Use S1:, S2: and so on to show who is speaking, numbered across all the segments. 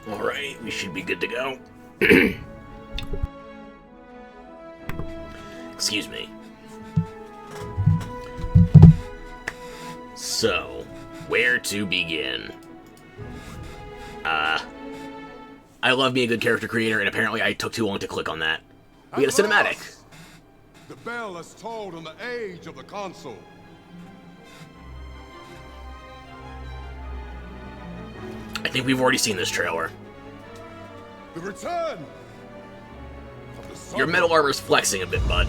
S1: Alright, we should be good to go. Excuse me. So, where to begin? I love being a good character creator, and apparently I took too long to click on that. We got a cinematic.
S2: The bell has tolled on the age of the console.
S1: I think we've already seen this trailer.
S2: The return of the sun.
S1: Your metal armor's flexing a bit, bud.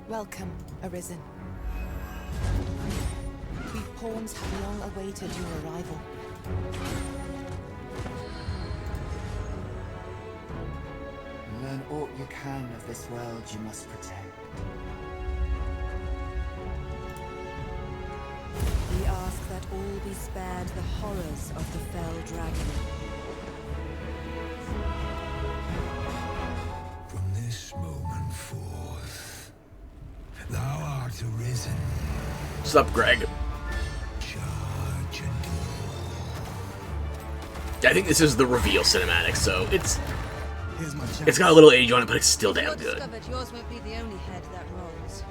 S3: Welcome, Arisen. We pawns have long awaited your arrival.
S4: Learn aught you can of this world you must protect.
S3: We ask that all be spared the horrors of the fell dragon.
S5: From this moment forth, thou art arisen.
S1: What's up, Greg?
S5: Charge and
S1: I think this is the reveal cinematic, so it's
S4: Here's
S1: got a little age on it, but it's still
S6: You're
S1: damn good.
S6: discovered yours won't be the only head that rolls.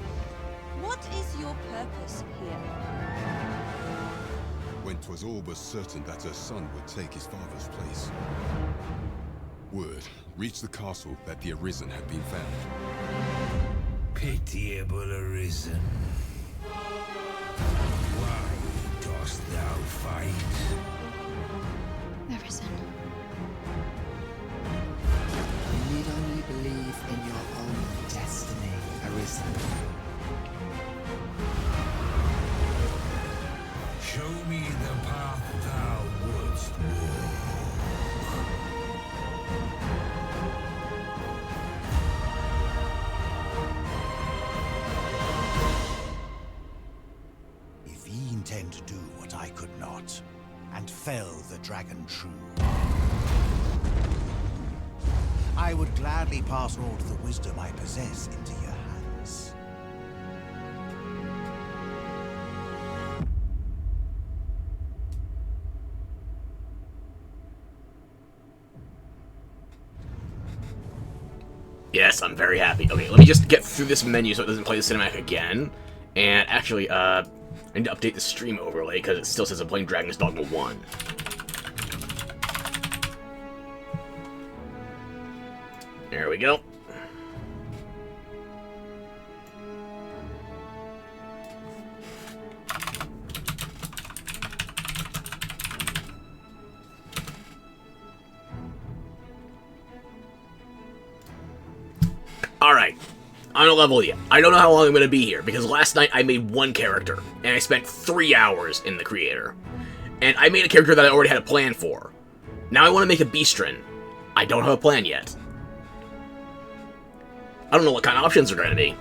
S6: What is your purpose here?
S2: When 'twas all but certain that her son would take his father's place, word reached the castle that the Arisen had been found.
S5: pitiable arisen. Why dost thou fight?
S6: Arisen.
S4: You need only believe in your own destiny, Arisen.
S5: Show me the path thou wouldst walk.
S7: If ye intend to do what I could not, and fell the dragon true, I would gladly pass all the wisdom I possess into your hands.
S1: Yes, I'm very happy. Okay, let me just get through this menu so it doesn't play the cinematic again. And actually, I need to update the stream overlay because it still says I'm playing Dragon's Dogma 1. There we go. Alright, I'm gonna level you. I don't know how long I'm gonna be here, because last night I made one character, and I spent 3 hours in the creator. And I made a character that I already had a plan for. Now I want to make a Beastrin. I don't have a plan yet. I don't know what kind of options are going to be.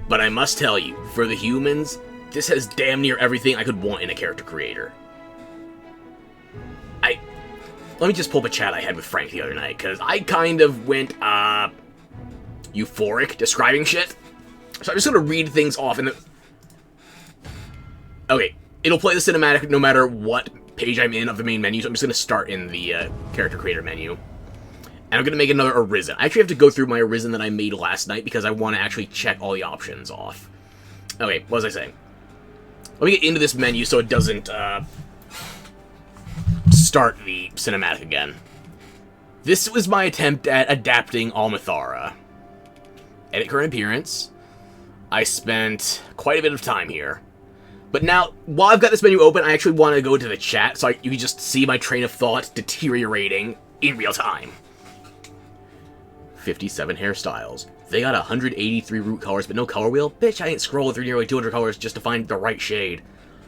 S1: But I must tell you, for the humans, this has damn near everything I could want in a character creator. Let me just pull up a chat I had with Frank the other night, because I kind of went, euphoric describing shit. So I'm just going to read things off in the... Okay, it'll play the cinematic no matter what page I'm in of the main menu, so I'm just going to start in the character creator menu. And I'm going to make another Arisen. I actually have to go through my Arisen that I made last night because I want to actually check all the options off. Okay, what was I saying? Let me get into this menu so it doesn't start the cinematic again. This was my attempt at adapting Almathara. Edit current appearance. I spent quite a bit of time here. But now, while I've got this menu open, I actually want to go to the chat so you can just see my train of thought deteriorating in real time. 57 hairstyles. They got 183 root colors, but no color wheel? Bitch, I ain't scrolling through nearly 200 colors just to find the right shade.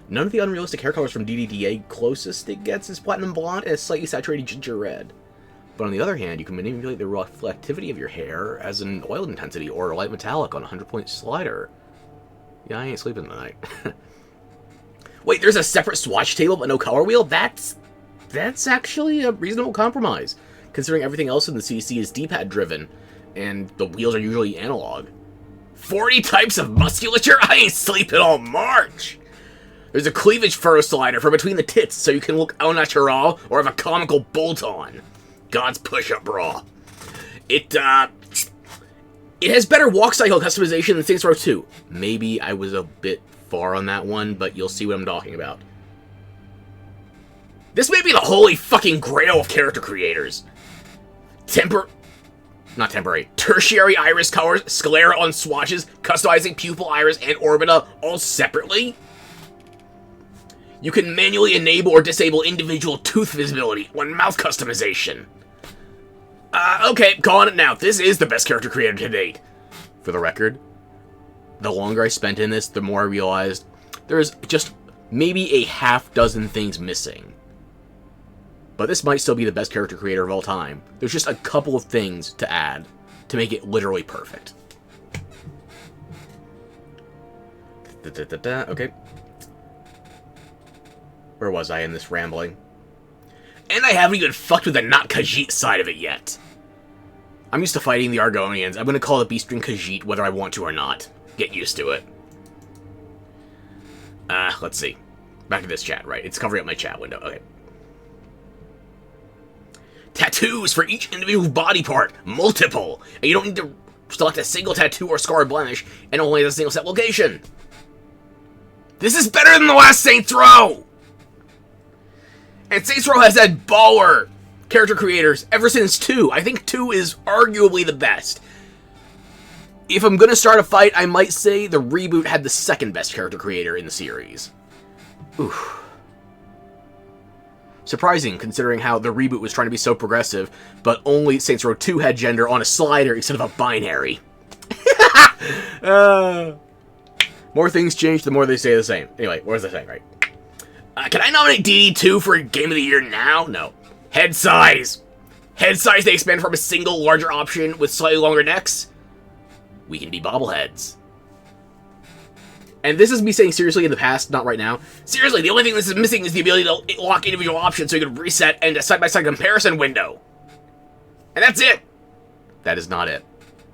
S1: None of the unrealistic hair colors from DDDA. Closest it gets is platinum blonde and a slightly saturated ginger red. But on the other hand, you can manipulate the reflectivity of your hair as an oil intensity or a light metallic on a 100-point slider. Yeah, I ain't sleeping tonight. Wait, there's a separate swatch table but no color wheel? That's actually a reasonable compromise, considering everything else in the CC is D-pad driven. and the wheels are usually analog. 40 types of musculature? I ain't sleeping all March! There's a cleavage furrow slider for between the tits so you can look au natural or have a comical bolt-on. God's push-up bra. It has better walk cycle customization than Saints Row 2. Maybe I was a bit far on that one, but you'll see what I'm talking about. This may be the holy fucking grail of character creators. Tertiary iris colors, sclera on swatches, customizing pupil iris and orbita all separately. You can manually enable or disable individual tooth visibility on mouth customization. Okay, calling it now. This is the best character creator to date. For the record, the longer I spent in this, the more I realized there's just maybe a half dozen things missing. But this might still be the best character creator of all time. There's just a couple of things to add to make it literally perfect. Okay. Where was I in this rambling? And I haven't even fucked with the not Khajiit side of it yet. I'm used to fighting the Argonians. I'm going to call the Beastring Khajiit whether I want to or not. Get used to it. Let's see. Back to this chat, right? It's covering up my chat window. Okay. Tattoos for each individual body part. Multiple. And you don't need to select a single tattoo or scar or blemish, and only has a single set location. This is better than the last Saints Row! And Saints Row has had baller character creators ever since 2. I think 2 is arguably the best. If I'm gonna start a fight, I might say the reboot had the second best character creator in the series. Oof. Surprising, considering how the reboot was trying to be so progressive, but only Saints Row 2 had gender on a slider instead of a binary. More things change, the more they stay the same. Anyway, what was I saying, right? Can I nominate DD2 for Game of the Year now? No. Head size. Head size, they expand from a single larger option with slightly longer necks. We can be bobbleheads. And this is me saying seriously in the past, not right now. Seriously, the only thing this is missing is the ability to lock individual options so you can reset and a side-by-side comparison window. And that's it. That is not it.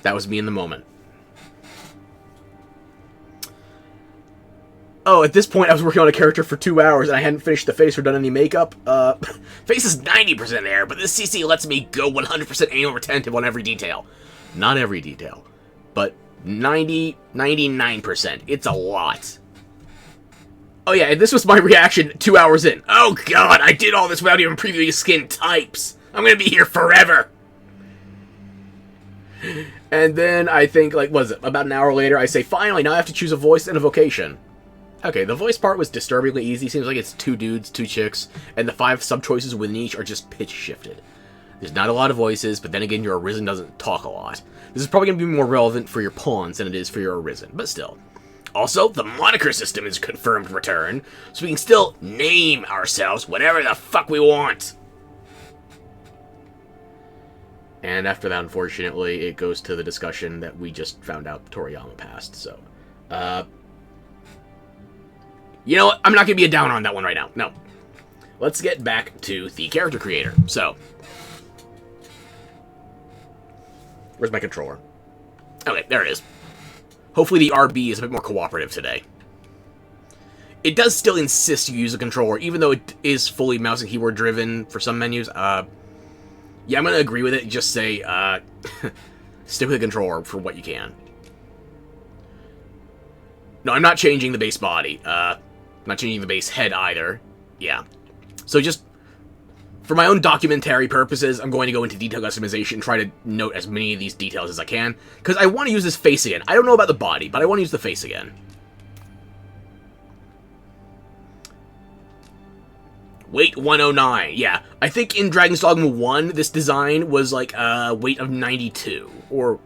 S1: That was me in the moment. Oh, at this point, I was working on a character for 2 hours, and I hadn't finished the face or done any makeup. Face is 90% there, but this CC lets me go 100% anal retentive on every detail. Not every detail, but 99%. It's a lot. Oh yeah, and this was my reaction 2 hours in. Oh god, I did all this without even previewing skin types. I'm gonna be here forever. And then I think, like, what is it, about an hour later, I say, finally, now I have to choose a voice and a vocation. Okay, the voice part was disturbingly easy. Seems like it's 2 dudes, 2 chicks, and the 5 sub-choices within each are just pitch-shifted. There's not a lot of voices, but then again, your Arisen doesn't talk a lot. This is probably going to be more relevant for your pawns than it is for your Arisen, but still. Also, the moniker system is confirmed return, so we can still name ourselves whatever the fuck we want. And after that, unfortunately, it goes to the discussion that we just found out Toriyama passed, so... You know what? I'm not going to be a downer on that one right now. No. Let's get back to the character creator. So. Where's my controller? Okay, there it is. Hopefully the RB is a bit more cooperative today. It does still insist you use a controller, even though it is fully mouse and keyboard driven for some menus. Yeah, I'm going to agree with it and just say, stick with the controller for what you can. No, I'm not changing the base body. I'm not changing the base head either. Yeah. So just, for my own documentary purposes, I'm going to go into detail customization and try to note as many of these details as I can. Because I want to use this face again. I don't know about the body, but I want to use the face again. Weight 109. Yeah. I think in Dragon's Dogma 1, this design was like a weight of 92. Or,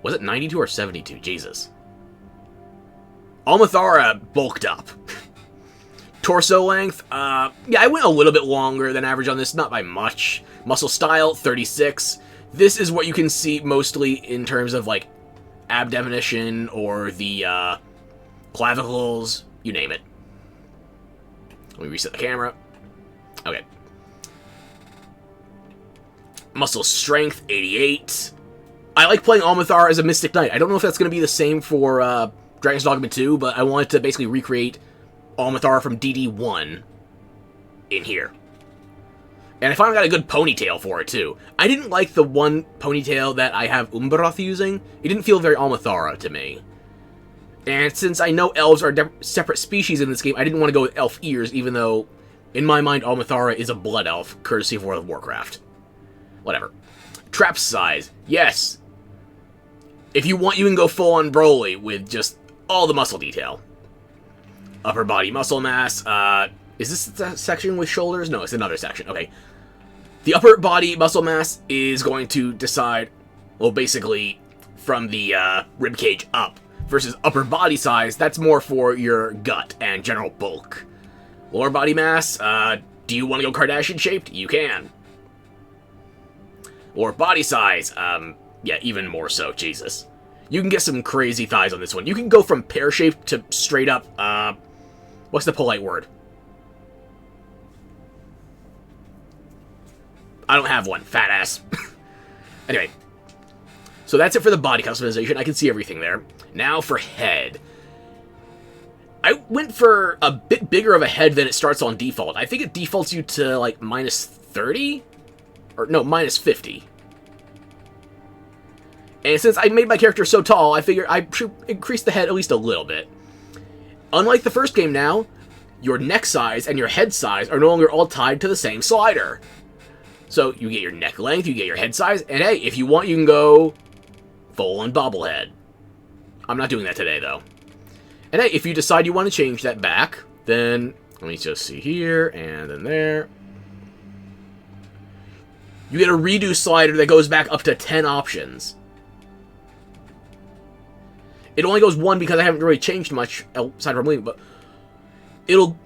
S1: was it 92 or 72? Jesus. Almathara bulked up. Torso length, yeah, I went a little bit longer than average on this, not by much. Muscle style, 36. This is what you can see mostly in terms of, like, ab definition or the, clavicles, you name it. Let me reset the camera. Okay. Muscle strength, 88. I like playing Almathar as a Mystic Knight. I don't know if that's going to be the same for Dragon's Dogma 2, but I wanted to basically recreate Almathar from DD1 in here. And I finally got a good ponytail for it, too. I didn't like the one ponytail that I have Umbaroth using. It didn't feel very Almathara to me. And since I know elves are separate species in this game, I didn't want to go with elf ears, even though, in my mind, Almathara is a blood elf, courtesy of World of Warcraft. Whatever. Trap size. Yes. If you want, you can go full-on Broly with just all the muscle detail. Upper body muscle mass. Is this the section with shoulders? No, it's another section. Okay. The upper body muscle mass is going to decide, well, basically, from the rib cage up. Versus upper body size, that's more for your gut and general bulk. Lower body mass, do you want to go Kardashian-shaped? You can. Lower body size, yeah, even more so, Jesus. You can get some crazy thighs on this one. You can go from pear-shaped to straight up, what's the polite word? I don't have one. Fat ass. Anyway. So that's it for the body customization. I can see everything there. Now for head. I went for a bit bigger of a head than it starts on default. I think it defaults you to, like, minus 30? Or, no, minus 50. And since I made my character so tall, I figured I should increase the head at least a little bit. Unlike the first game now, your neck size and your head size are no longer all tied to the same slider. So you get your neck length, you get your head size, and hey, if you want, you can go full-on bobblehead. I'm not doing that today, though. And hey, if you decide you want to change that back, then let me just see here, and then there. You get a redo slider that goes back up to 10 options. It only goes 1 because I haven't really changed much outside from leaving, but it'll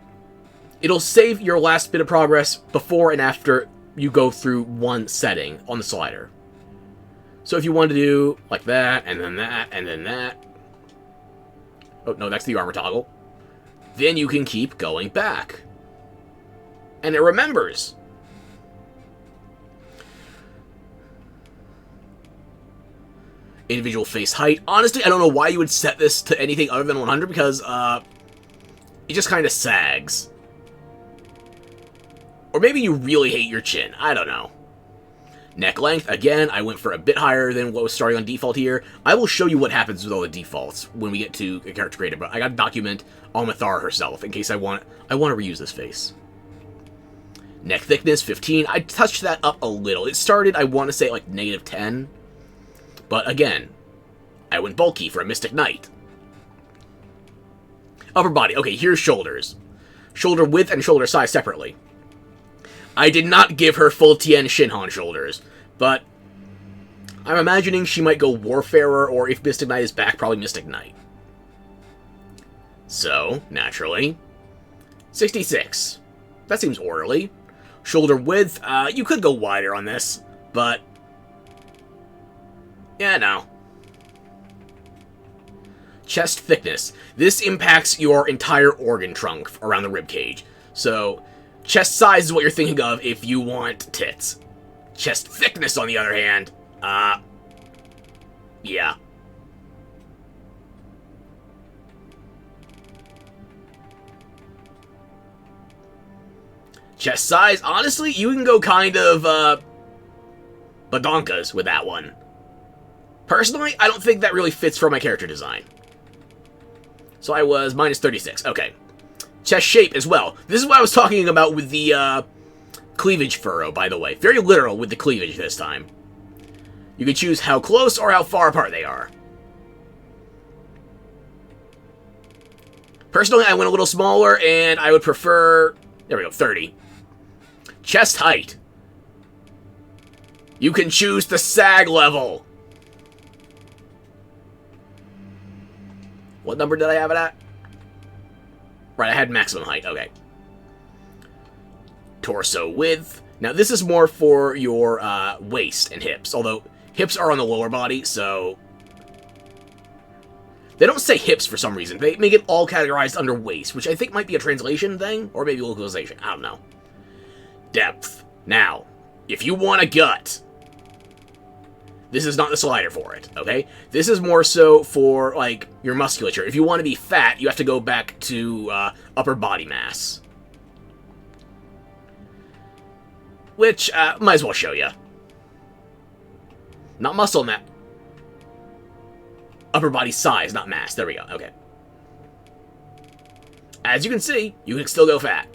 S1: save your last bit of progress before and after you go through one setting on the slider. So if you want to do like that, and then that, and then that. Oh, no, that's the armor toggle. Then you can keep going back. And it remembers. Individual face height. Honestly, I don't know why you would set this to anything other than 100 because, it just kind of sags. Or maybe you really hate your chin. I don't know. Neck length, again, I went for a bit higher than what was starting on default here. I will show you what happens with all the defaults when we get to a character creator, but I gotta document Almathar herself in case I want to reuse this face. Neck thickness, 15. I touched that up a little. It started, I want to say, like, -10. But again, I went bulky for a Mystic Knight. Upper body. Okay, here's shoulders. Shoulder width and shoulder size separately. I did not give her full Tien Shinhan shoulders, but I'm imagining she might go Warfarer, or if Mystic Knight is back, probably Mystic Knight. So, naturally, 66. That seems orderly. Shoulder width, you could go wider on this, but yeah, no. Chest thickness. This impacts your entire organ trunk around the ribcage. So, chest size is what you're thinking of if you want tits. Chest thickness, on the other hand, yeah. Chest size, honestly, you can go kind of, badonkas with that one. Personally, I don't think that really fits for my character design. So I was minus 36. Okay. Chest shape as well. This is what I was talking about with the cleavage furrow, by the way. Very literal with the cleavage this time. You can choose how close or how far apart they are. Personally, I went a little smaller, and I would prefer, there we go, 30. Chest height. You can choose the sag level. What number did I have it at? Right, I had maximum height. Okay. Torso width. Now, this is more for your waist and hips, although hips are on the lower body, so they don't say hips for some reason. They make it all categorized under waist, which I think might be a translation thing, or maybe localization. I don't know. Depth. Now, if you want a gut, This is not the slider for it, okay? This is more so for, like, your musculature. If you want to be fat, you have to go back to upper body mass. Which, might as well show you. Not muscle mass. Upper body size, not mass. There we go, okay. As you can see, you can still go fat.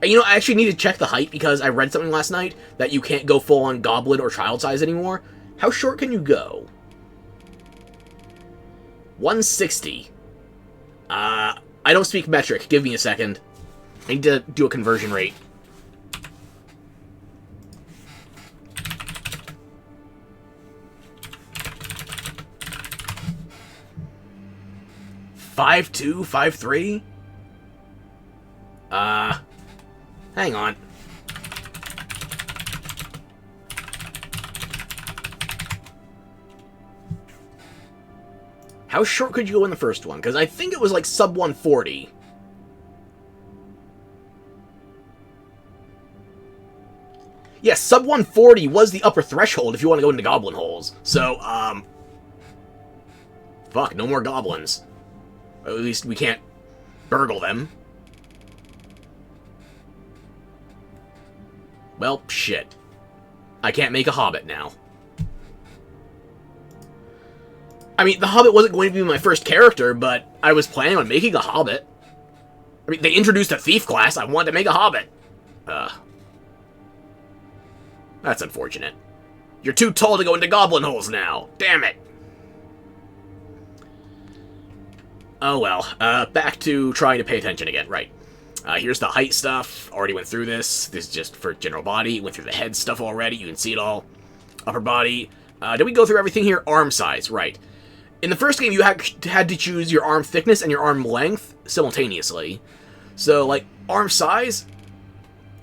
S1: And you know, I actually need to check the height because I read something last night that you can't go full-on goblin or child size anymore. How short can you go? 160. I don't speak metric. Give me a second. I need to do a conversion rate. (5'2", 5'3"? Hang on. How short could you go in the first one? Because I think it was like sub 140. Yes, sub 140 was the upper threshold if you want to go into goblin holes. So, fuck, no more goblins. Or at least we can't burgle them. Well, shit. I can't make a hobbit now. I mean, the hobbit wasn't going to be my first character, but I was planning on making a hobbit. I mean, they introduced a thief class, I wanted to make a hobbit. That's unfortunate. You're too tall to go into goblin holes now. Damn it. Oh well, back to trying to pay attention again, right. Here's the height stuff. Already went through this. This is just for general body. Went through the head stuff already. You can see it all. Upper body. Did we go through everything here? Arm size, right. In the first game, you had to choose your arm thickness and your arm length simultaneously. So, like, arm size?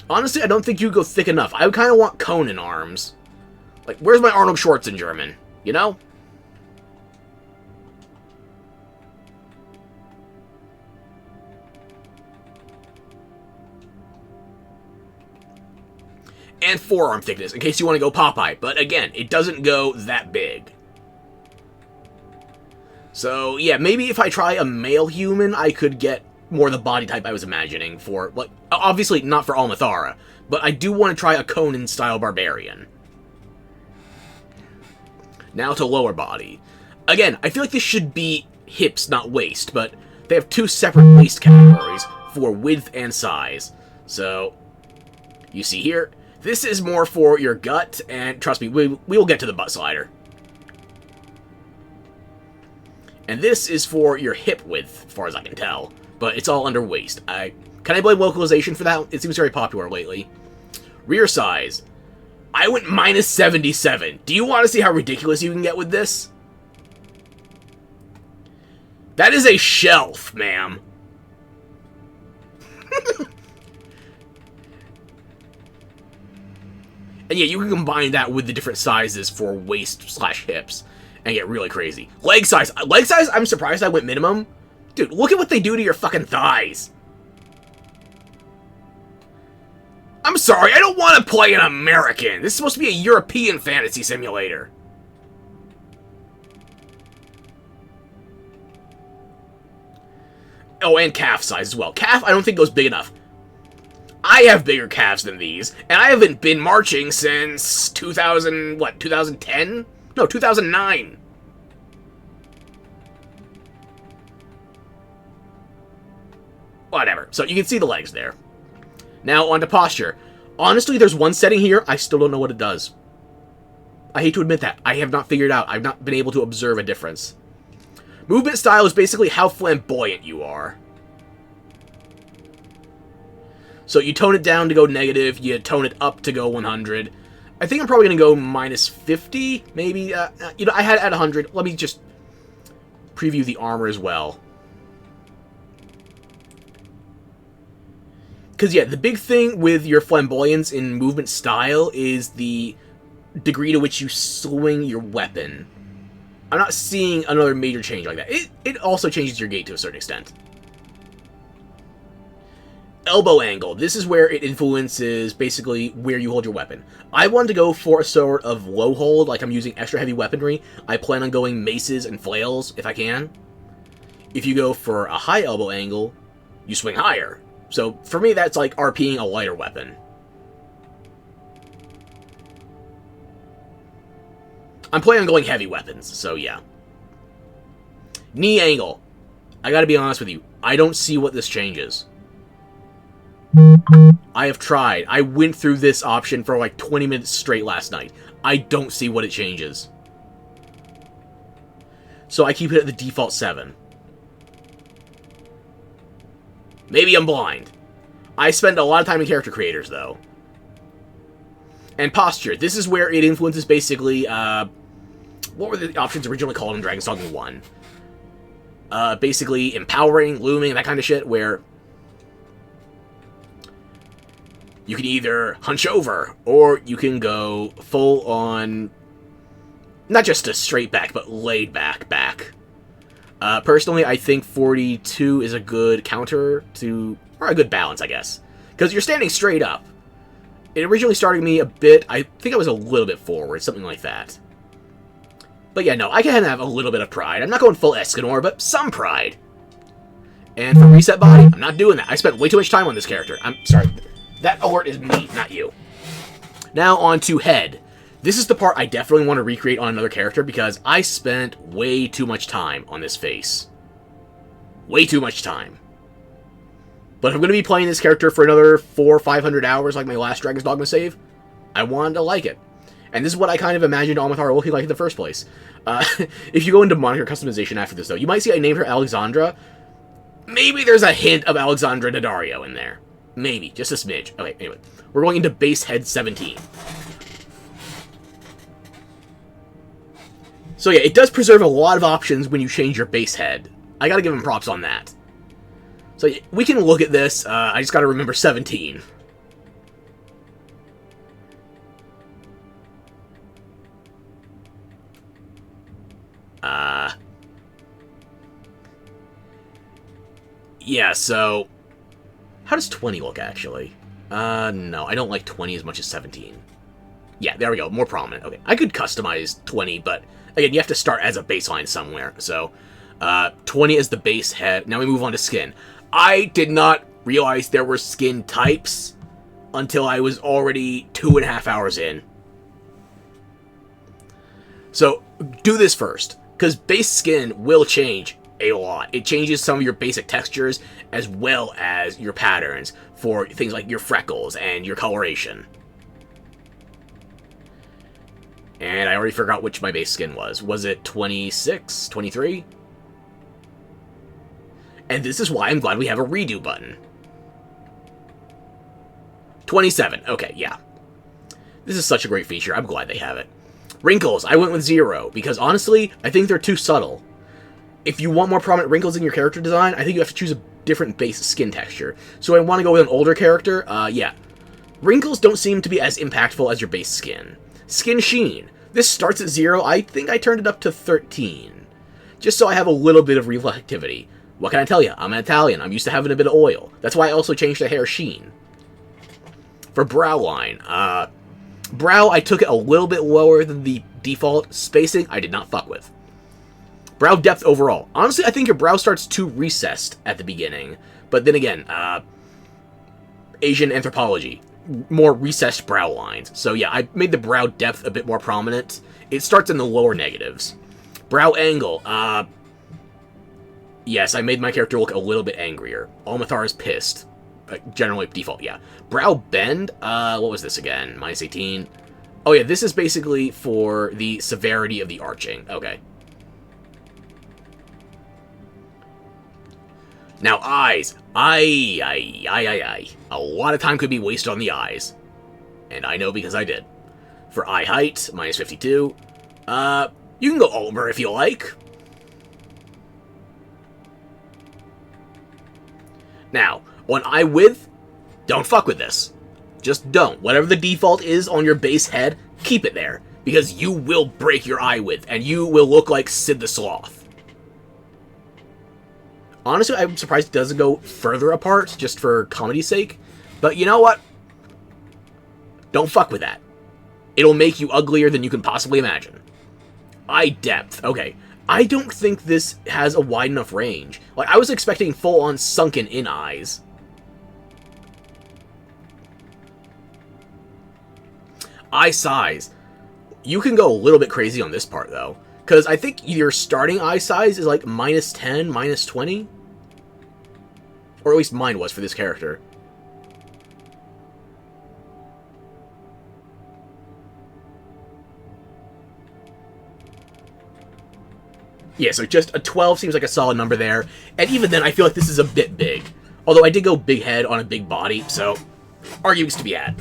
S1: Honestly, I don't think you go thick enough. I would kind of want Conan arms. Like, where's my Arnold Schwarzenegger? You know? And forearm thickness, in case you want to go Popeye. But again, it doesn't go that big. So, yeah, maybe if I try a male human, I could get more the body type I was imagining for, like, obviously not for Almathara, but I do want to try a Conan-style barbarian. Now to lower body. Again, I feel like this should be hips, not waist, but they have two separate waist categories for width and size. So, you see here, this is more for your gut, and trust me, we will get to the butt slider. And this is for your hip width, as far as I can tell. But it's all under waist. Can I blame localization for that? It seems very popular lately. Rear size. I went minus 77. Do you want to see how ridiculous you can get with this? That is a shelf, ma'am. And yeah, you can combine that with the different sizes for waist/hips and get really crazy. Leg size. Leg size, I'm surprised I went minimum. Dude, look at what they do to your fucking thighs. I'm sorry, I don't want to play an American. This is supposed to be a European fantasy simulator. Oh, and calf size as well. Calf, I don't think goes big enough. I have bigger calves than these, and I haven't been marching since 2010? No, 2009. Whatever. So you can see the legs there. Now, on to posture. Honestly, there's one setting here, I still don't know what it does. I hate to admit that. I have not figured out. I've not been able to observe a difference. Movement style is basically how flamboyant you are. So you tone it down to go negative, you tone it up to go 100. I think I'm probably going to go minus 50, maybe. You know, I had it at 100. Let me just preview the armor as well. Because, yeah, the big thing with your flamboyance in movement style is the degree to which you swing your weapon. I'm not seeing another major change like that. It also changes your gait to a certain extent. Elbow angle. This is where it influences basically where you hold your weapon. I wanted to go for a sort of low hold, like I'm using extra heavy weaponry. I plan on going maces and flails if I can. If you go for a high elbow angle, you swing higher. So for me, that's like RPing a lighter weapon. I'm planning on going heavy weapons, so yeah. Knee angle. I gotta be honest with you, I don't see what this changes. I have tried. I went through this option for like 20 minutes straight last night. I don't see what it changes. So I keep it at the default 7. Maybe I'm blind. I spend a lot of time in character creators, though. And posture. This is where it influences basically, what were the options originally called in Dragon's Dogma 1? Basically empowering, looming, that kind of shit, where you can either hunch over, or you can go full on, not just a straight back, but laid back. Personally, I think 42 is a good counter to, or a good balance, I guess. Because you're standing straight up. It originally started me a bit, I think I was a little bit forward, something like that. But yeah, no, I can have a little bit of pride. I'm not going full Escanor, but some pride. And for reset body, I'm not doing that. I spent way too much time on this character. I'm sorry. That alert is me, not you. Now on to head. This is the part I definitely want to recreate on another character because I spent way too much time on this face. Way too much time. But if I'm going to be playing this character for another 400 or 500 hours like my last Dragon's Dogma save, I wanted to like it. And this is what I kind of imagined Almathara looking like in the first place. If you go into moniker customization after this, though, you might see I named her Alexandra. Maybe there's a hint of Alexandra Daddario in there. Maybe. Just a smidge. Okay, anyway. We're going into base head 17. So yeah, it does preserve a lot of options when you change your base head. I gotta give him props on that. So we can look at this. I just gotta remember 17. Yeah, so how does 20 look, actually? No, I don't like 20 as much as 17. Yeah, there we go, more prominent. Okay, I could customize 20, but again, you have to start as a baseline somewhere. So, 20 is the base head. Now we move on to skin. I did not realize there were skin types until I was already 2.5 hours in. So, do this first, because base skin will change a lot. It changes some of your basic textures as well as your patterns for things like your freckles and your coloration. And I already forgot which my base skin was. Was it 26? 23? And this is why I'm glad we have a redo button. 27. Okay, yeah. This is such a great feature. I'm glad they have it. Wrinkles. I went with 0 because honestly, I think they're too subtle. If you want more prominent wrinkles in your character design, I think you have to choose a different base skin texture. So I want to go with an older character. Yeah. Wrinkles don't seem to be as impactful as your base skin. Skin sheen. This starts at 0. I think I turned it up to 13. Just so I have a little bit of reflectivity. What can I tell you? I'm an Italian. I'm used to having a bit of oil. That's why I also changed the hair sheen. For brow line. Brow, I took it a little bit lower than the default. Spacing, I did not fuck with. Brow depth overall. Honestly, I think your brow starts too recessed at the beginning. But then again, Asian anthropology. More recessed brow lines. So yeah, I made the brow depth a bit more prominent. It starts in the lower negatives. Brow angle. Yes, I made my character look a little bit angrier. Almathara's pissed. Generally default, yeah. Brow bend. What was this again? Minus 18. Oh yeah, this is basically for the severity of the arching. Okay. Now, eyes. A lot of time could be wasted on the eyes. And I know because I did. For eye height, minus 52. You can go over if you like. Now, on eye width, don't fuck with this. Just don't. Whatever the default is on your base head, keep it there. Because you will break your eye width, and you will look like Sid the Sloth. Honestly, I'm surprised it doesn't go further apart, just for comedy's sake. But you know what? Don't fuck with that. It'll make you uglier than you can possibly imagine. Eye depth. Okay. I don't think this has a wide enough range. Like, I was expecting full-on sunken-in eyes. Eye size. You can go a little bit crazy on this part, though. Because I think your starting eye size is like -10, -20. Or at least mine was for this character. Yeah, so just a 12 seems like a solid number there. And even then, I feel like this is a bit big. Although I did go big head on a big body, so arguments to be had.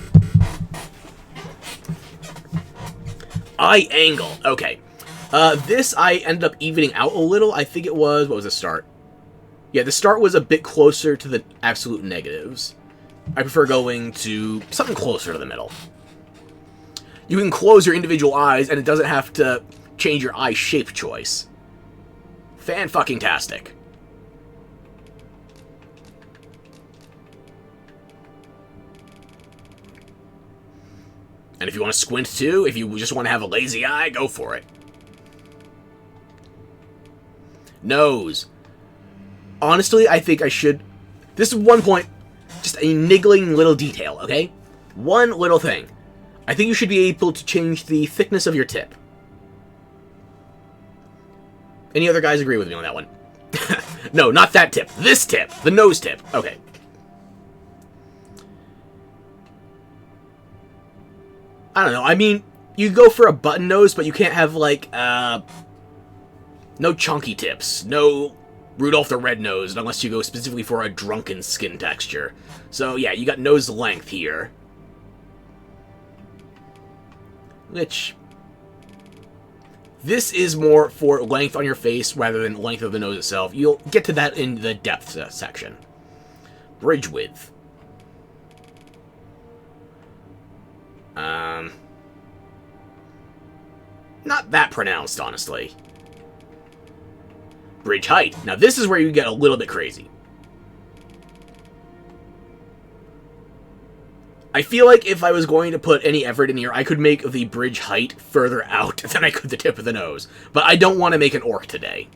S1: Eye angle. Okay. This I ended up evening out a little. I think it was... What was the start? Yeah, the start was a bit closer to the absolute negatives. I prefer going to something closer to the middle. You can close your individual eyes, and it doesn't have to change your eye shape choice. Fan-fucking-tastic. And if you want to squint too, if you just want to have a lazy eye, go for it. Nose. Honestly, I think I should... This is one point, just a niggling little detail, okay? One little thing. I think you should be able to change the thickness of your tip. Any other guys agree with me on that one? No, not that tip. This tip. The nose tip. Okay. I don't know. I mean, you go for a button nose, but you can't have, like, no chunky tips. No Rudolph the Red-Nosed, unless you go specifically for a drunken skin texture. So, yeah, you got nose length here. Which... This is more for length on your face rather than length of the nose itself. You'll get to that in the depth section. Bridge width. Not that pronounced, honestly. Bridge height. Now this is where you get a little bit crazy. I feel like if I was going to put any effort in here, I could make the bridge height further out than I could the tip of the nose. But I don't want to make an orc today.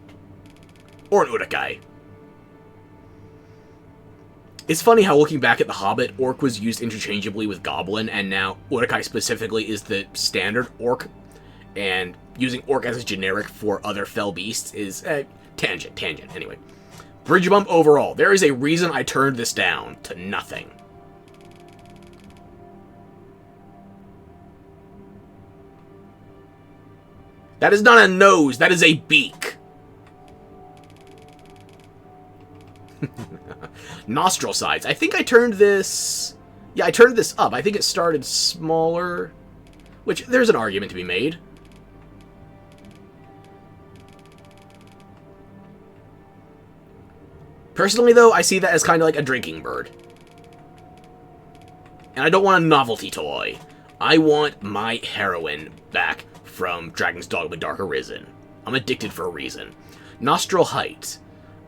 S1: Or an Uruk-hai. It's funny how, looking back at The Hobbit, orc was used interchangeably with goblin, and now Uruk-hai specifically is the standard orc. And using orc as a generic for other fell beasts is... tangent. Anyway. Bridge bump overall. There is a reason I turned this down to nothing. That is not a nose, that is a beak. Nostril size. I think I turned this... Yeah, I turned this up. I think it started smaller. Which, there's an argument to be made. Personally, though, I see that as kind of like a drinking bird. And I don't want a novelty toy. I want my heroine back from Dragon's Dogma Dark Arisen. I'm addicted for a reason. Nostril height.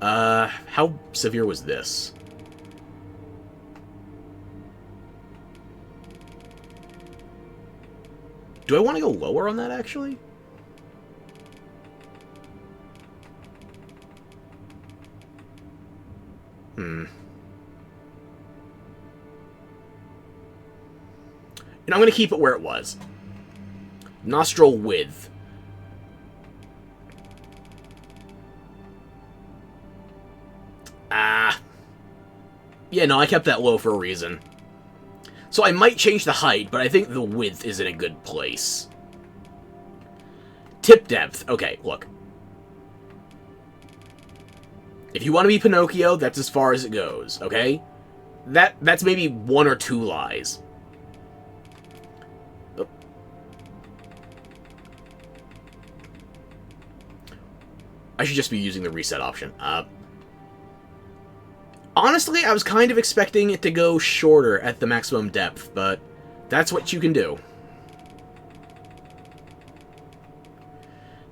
S1: How severe was this? Do I want to go lower on that, actually? And I'm going to keep it where it was. Nostril width. Yeah, no, I kept that low for a reason. So I might change the height, but I think the width is in a good place. Tip depth. Okay, look. If you want to be Pinocchio, that's as far as it goes, okay? That's maybe 1 or 2 lies. Oh. I should just be using the reset option. Honestly, I was kind of expecting it to go shorter at the maximum depth, but that's what you can do.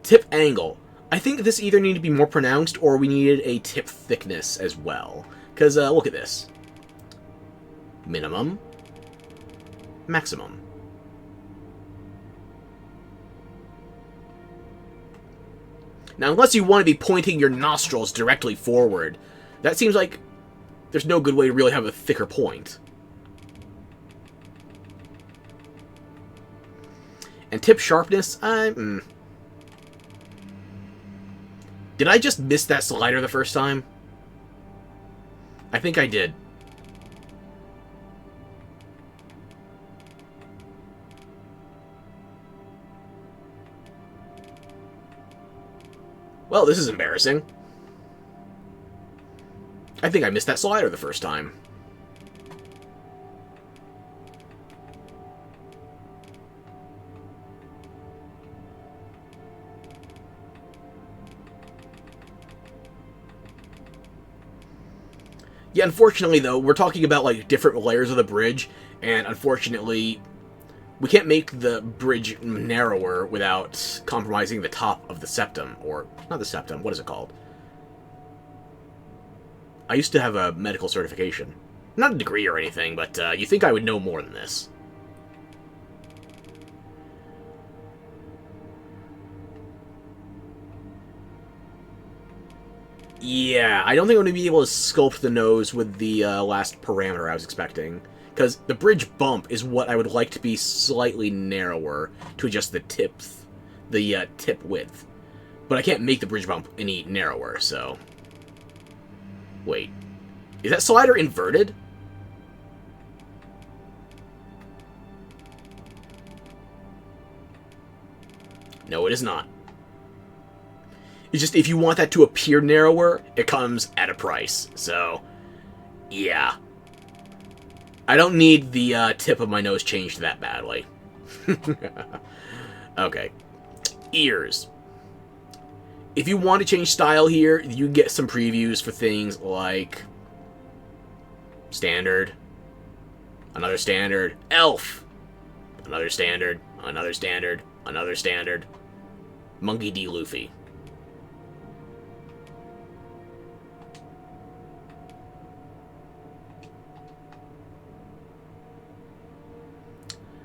S1: Tip angle. I think this either needed to be more pronounced or we needed a tip thickness as well. Because, look at this. Minimum. Maximum. Now, unless you want to be pointing your nostrils directly forward, that seems like there's no good way to really have a thicker point. And tip sharpness, Did I just miss that slider the first time? I think I did. Well, this is embarrassing. I think I missed that slider the first time. Yeah, unfortunately, though, we're talking about, like, different layers of the bridge, and unfortunately, we can't make the bridge narrower without compromising the top of the septum, or, not the septum, what is it called? I used to have a medical certification. Not a degree or anything, but you think I would know more than this. Yeah, I don't think I'm going to be able to sculpt the nose with the last parameter I was expecting. Because the bridge bump is what I would like to be slightly narrower to adjust the tip width. But I can't make the bridge bump any narrower, so... Wait. Is that slider inverted? No, it is not. It's just, if you want that to appear narrower, it comes at a price. So, yeah. I don't need the tip of my nose changed that badly. Okay. Ears. If you want to change style here, you get some previews for things like... Standard. Another standard. Elf. Another standard. Another standard. Another standard. Monkey D. Luffy.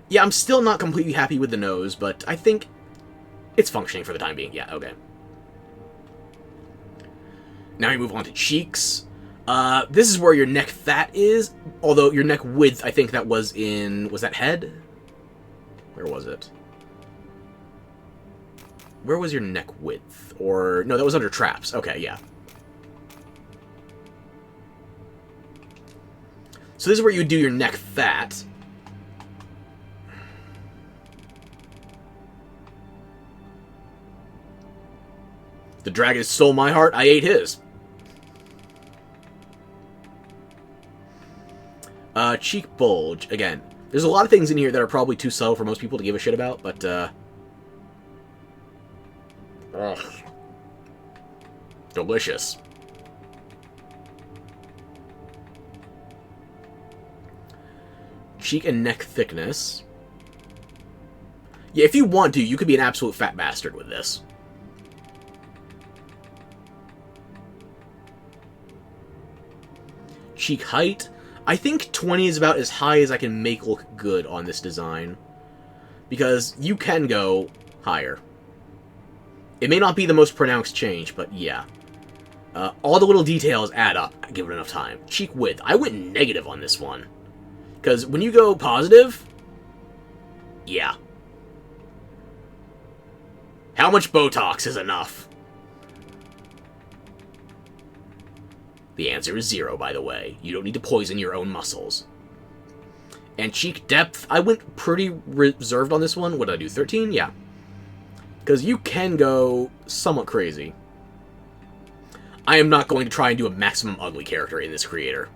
S1: Yeah, I'm still not completely happy with the nose, but I think it's functioning for the time being. Yeah, okay. Now we move on to cheeks. This is where your neck fat is, although your neck width, I think that was in... Was that head? Where was it? Where was your neck width? Or... No, that was under traps. Okay, yeah. So this is where you do your neck fat. The dragon stole my heart, I ate his. Cheek bulge. Again, there's a lot of things in here that are probably too subtle for most people to give a shit about, but, ugh. Delicious. Cheek and neck thickness. Yeah, if you want to, you could be an absolute fat bastard with this. Cheek height. I think 20 is about as high as I can make look good on this design. Because you can go higher. It may not be the most pronounced change, but yeah. All the little details add up, give it enough time. Cheek width. I went negative on this one. Because when you go positive... Yeah. How much Botox is enough? The answer is 0, by the way. You don't need to poison your own muscles. And cheek depth, I went pretty reserved on this one. What did I do, 13? Yeah. Because you can go somewhat crazy. I am not going to try and do a maximum ugly character in this creator.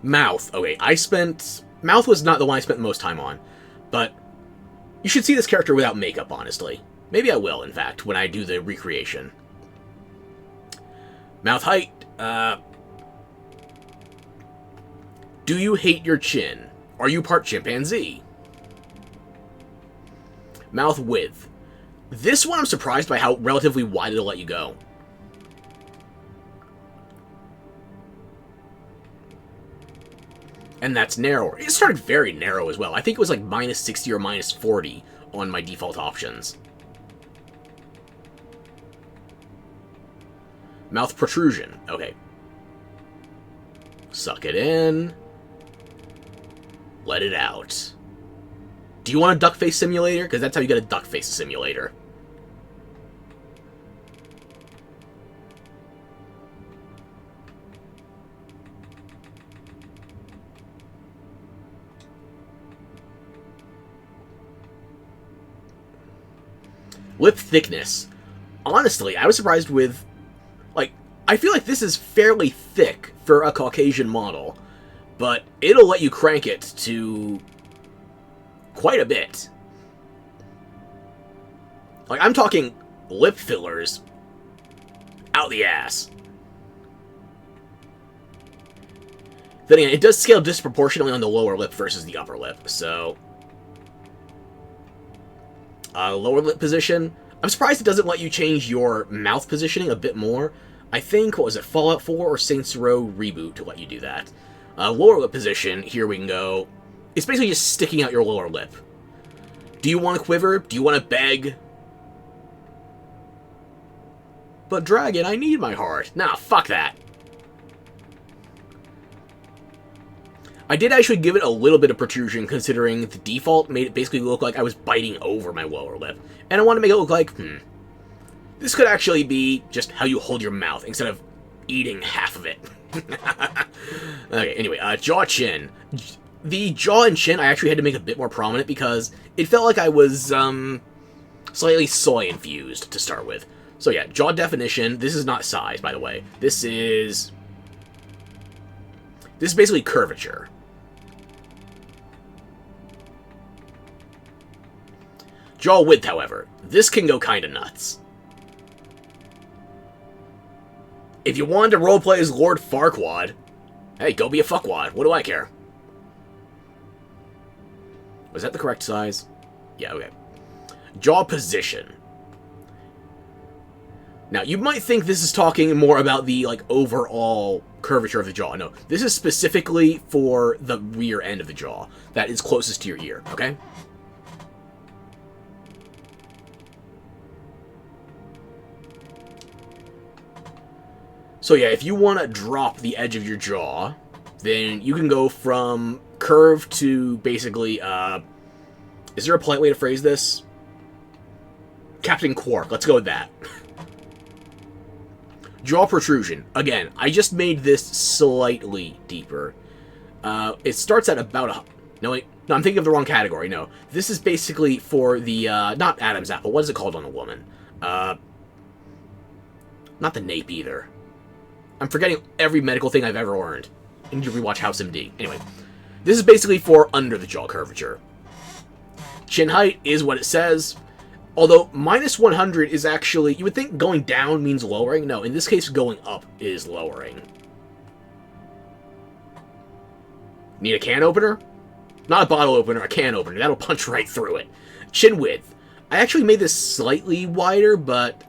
S1: Mouth. Okay, Mouth was not the one I spent the most time on. But you should see this character without makeup, honestly. Maybe I will, in fact, when I do the recreation. Mouth height, do you hate your chin? Are you part chimpanzee? Mouth width. This one I'm surprised by how relatively wide it'll let you go. And that's narrower. It started very narrow as well. I think it was like minus 60 or minus 40 on my default options. Mouth protrusion. Okay. Suck it in. Let it out. Do you want a duck face simulator? Because that's how you get a duck face simulator. Lip thickness. Honestly, I was surprised with... Like, I feel like this is fairly thick for a Caucasian model. But it'll let you crank it to... quite a bit. Like, I'm talking lip fillers out the ass. Then again, it does scale disproportionately on the lower lip versus the upper lip, so... lower lip position. I'm surprised it doesn't let you change your mouth positioning a bit more. I think, what was it, Fallout 4 or Saints Row Reboot to let you do that. Lower lip position, here we can go. It's basically just sticking out your lower lip. Do you want to quiver? Do you want to beg? But Dragon, I need my heart. Nah, fuck that. I did actually give it a little bit of protrusion, considering the default made it basically look like I was biting over my lower lip. And I want to make it look like, this could actually be just how you hold your mouth, instead of eating half of it. Okay, anyway, jaw chin. The jaw and chin I actually had to make a bit more prominent, because it felt like I was, slightly soy-infused to start with. So yeah, jaw definition. This is not size, by the way. This is basically curvature. Jaw width, however. This can go kinda nuts. If you wanted to roleplay as Lord Farquaad, hey, go be a fuckwad. What do I care? Was that the correct size? Yeah, okay. Jaw position. Now, you might think this is talking more about the, like, overall curvature of the jaw. No, this is specifically for the rear end of the jaw that is closest to your ear, okay? So yeah, if you want to drop the edge of your jaw, then you can go from curve to basically, is there a polite way to phrase this? Captain Quark, let's go with that. Jaw protrusion. Again, I just made this slightly deeper. It starts at about a... No, wait. No, I'm thinking of the wrong category. No. This is basically for the, not Adam's apple. What is it called on a woman? Not the nape either. I'm forgetting every medical thing I've ever learned. I need to rewatch House MD. Anyway. This is basically for under the jaw curvature. Chin height is what it says. Although, minus 100 is actually... You would think going down means lowering. No, in this case, going up is lowering. Need a can opener? Not a bottle opener, a can opener. That'll punch right through it. Chin width. I actually made this slightly wider, but...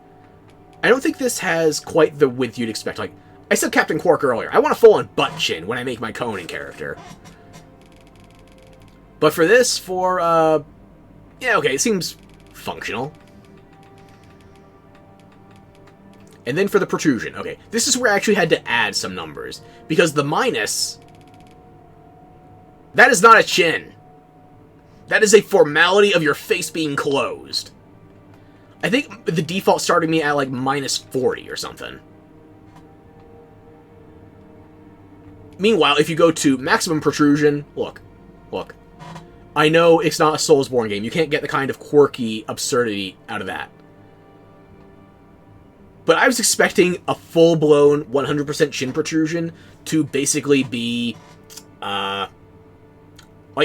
S1: I don't think this has quite the width you'd expect. Like, I said Captain Quark earlier. I want a full-on butt chin when I make my Conan character. But for this, yeah, okay, it seems... functional. And then for the protrusion. Okay, this is where I actually had to add some numbers. Because the minus... That is not a chin. That is a formality of your face being closed. I think the default started me at like minus 40 or something. Meanwhile, if you go to maximum protrusion... Look. I know it's not a Soulsborne game. You can't get the kind of quirky absurdity out of that. But I was expecting a full-blown 100% chin protrusion to basically be, like,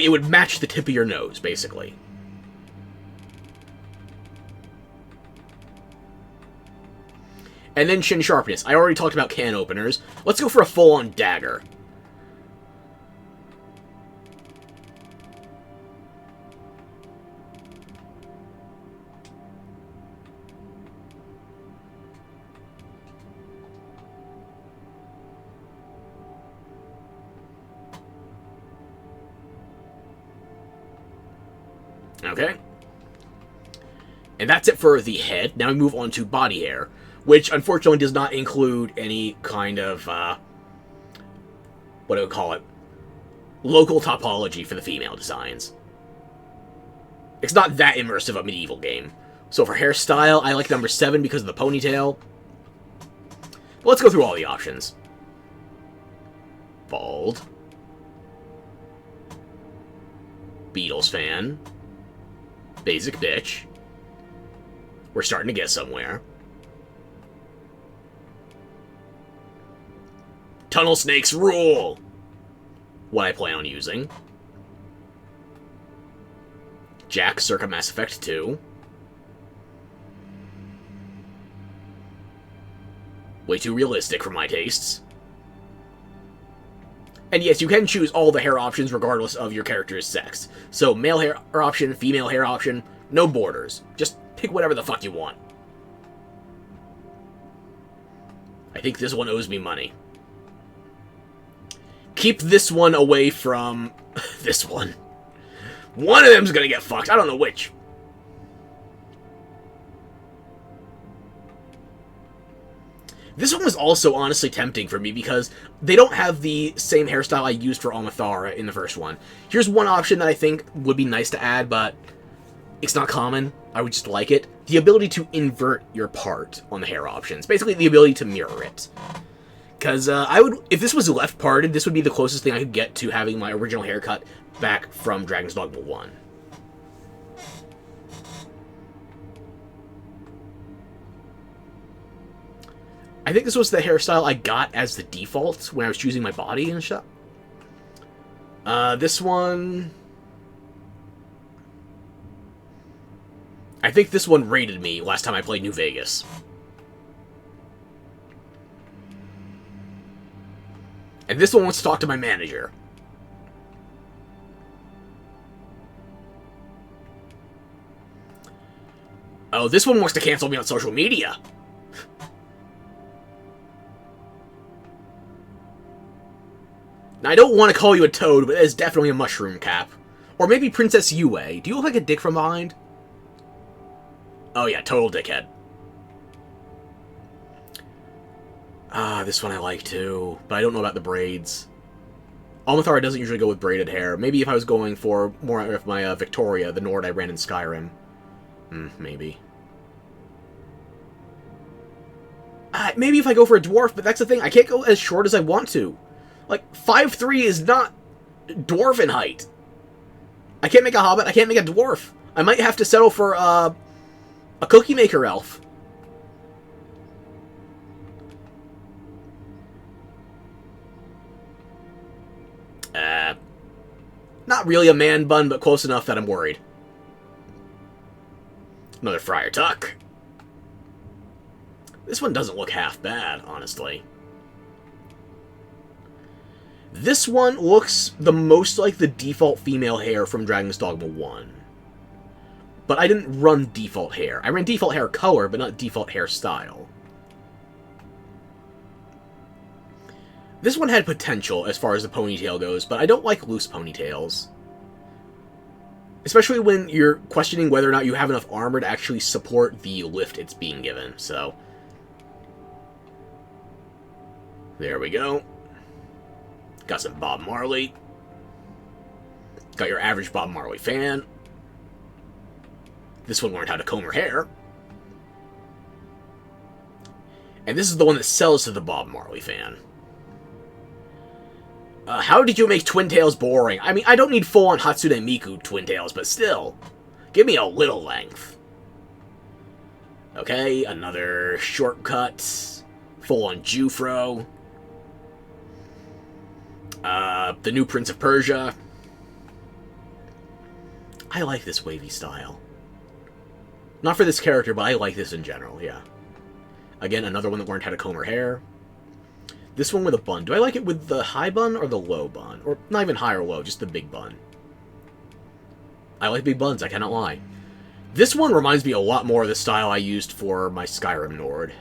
S1: it would match the tip of your nose, basically. And then chin sharpness. I already talked about can openers. Let's go for a full-on dagger. Okay. And that's it for the head. Now we move on to body hair, which unfortunately does not include any kind of, what do we call it? Local topology for the female designs. It's not that immersive a medieval game. So for hairstyle, I like number 7 because of the ponytail. But let's go through all the options. Bald. Beatles fan. Basic bitch. We're starting to get somewhere. Tunnel snakes rule! What I plan on using. Jack circa Mass Effect 2. Way too realistic for my tastes. And yes, you can choose all the hair options regardless of your character's sex. So male hair option, female hair option, no borders. Just pick whatever the fuck you want. I think this one owes me money. Keep this one away from this one. One of them's gonna get fucked. I don't know which. This one was also honestly tempting for me because they don't have the same hairstyle I used for Almathara in the first one. Here's one option that I think would be nice to add, but it's not common. I would just like it. The ability to invert your part on the hair options. Basically, the ability to mirror it. Because if this was left parted, this would be the closest thing I could get to having my original haircut back from Dragon's Dogma 1. I think this was the hairstyle I got as the default when I was choosing my body and stuff. This one... I think this one rated me last time I played New Vegas. And this one wants to talk to my manager. Oh, this one wants to cancel me on social media. Now, I don't want to call you a toad, but it's definitely a mushroom cap. Or maybe Princess Yue. Do you look like a dick from behind? Oh yeah, total dickhead. Ah, this one I like too, but I don't know about the braids. Almathara doesn't usually go with braided hair. Maybe if I was going for more of my Victoria, the Nord I ran in Skyrim. Maybe. Maybe if I go for a dwarf, but that's the thing. I can't go as short as I want to. Like, 5'3" is not dwarven height. I can't make a hobbit, I can't make a dwarf. I might have to settle for a cookie maker elf. Not really a man bun, but close enough that I'm worried. Another Friar Tuck. This one doesn't look half bad, honestly. This one looks the most like the default female hair from Dragon's Dogma 1. But I didn't run default hair. I ran default hair color, but not default hairstyle. This one had potential as far as the ponytail goes, but I don't like loose ponytails. Especially when you're questioning whether or not you have enough armor to actually support the lift it's being given, so... There we go. Got some Bob Marley. Got your average Bob Marley fan. This one learned how to comb her hair. And this is the one that sells to the Bob Marley fan. How did you make Twin Tails boring? I mean, I don't need full-on Hatsune Miku Twin Tails, but still. Give me a little length. Okay, another shortcut. Full-on Jufro. The new Prince of Persia. I like this wavy style. Not for this character, but I like this in general, yeah. Again, another one that learned how to comb her hair. This one with a bun. Do I like it with the high bun or the low bun? Or not even high or low, just the big bun. I like big buns, I cannot lie. This one reminds me a lot more of the style I used for my Skyrim Nord.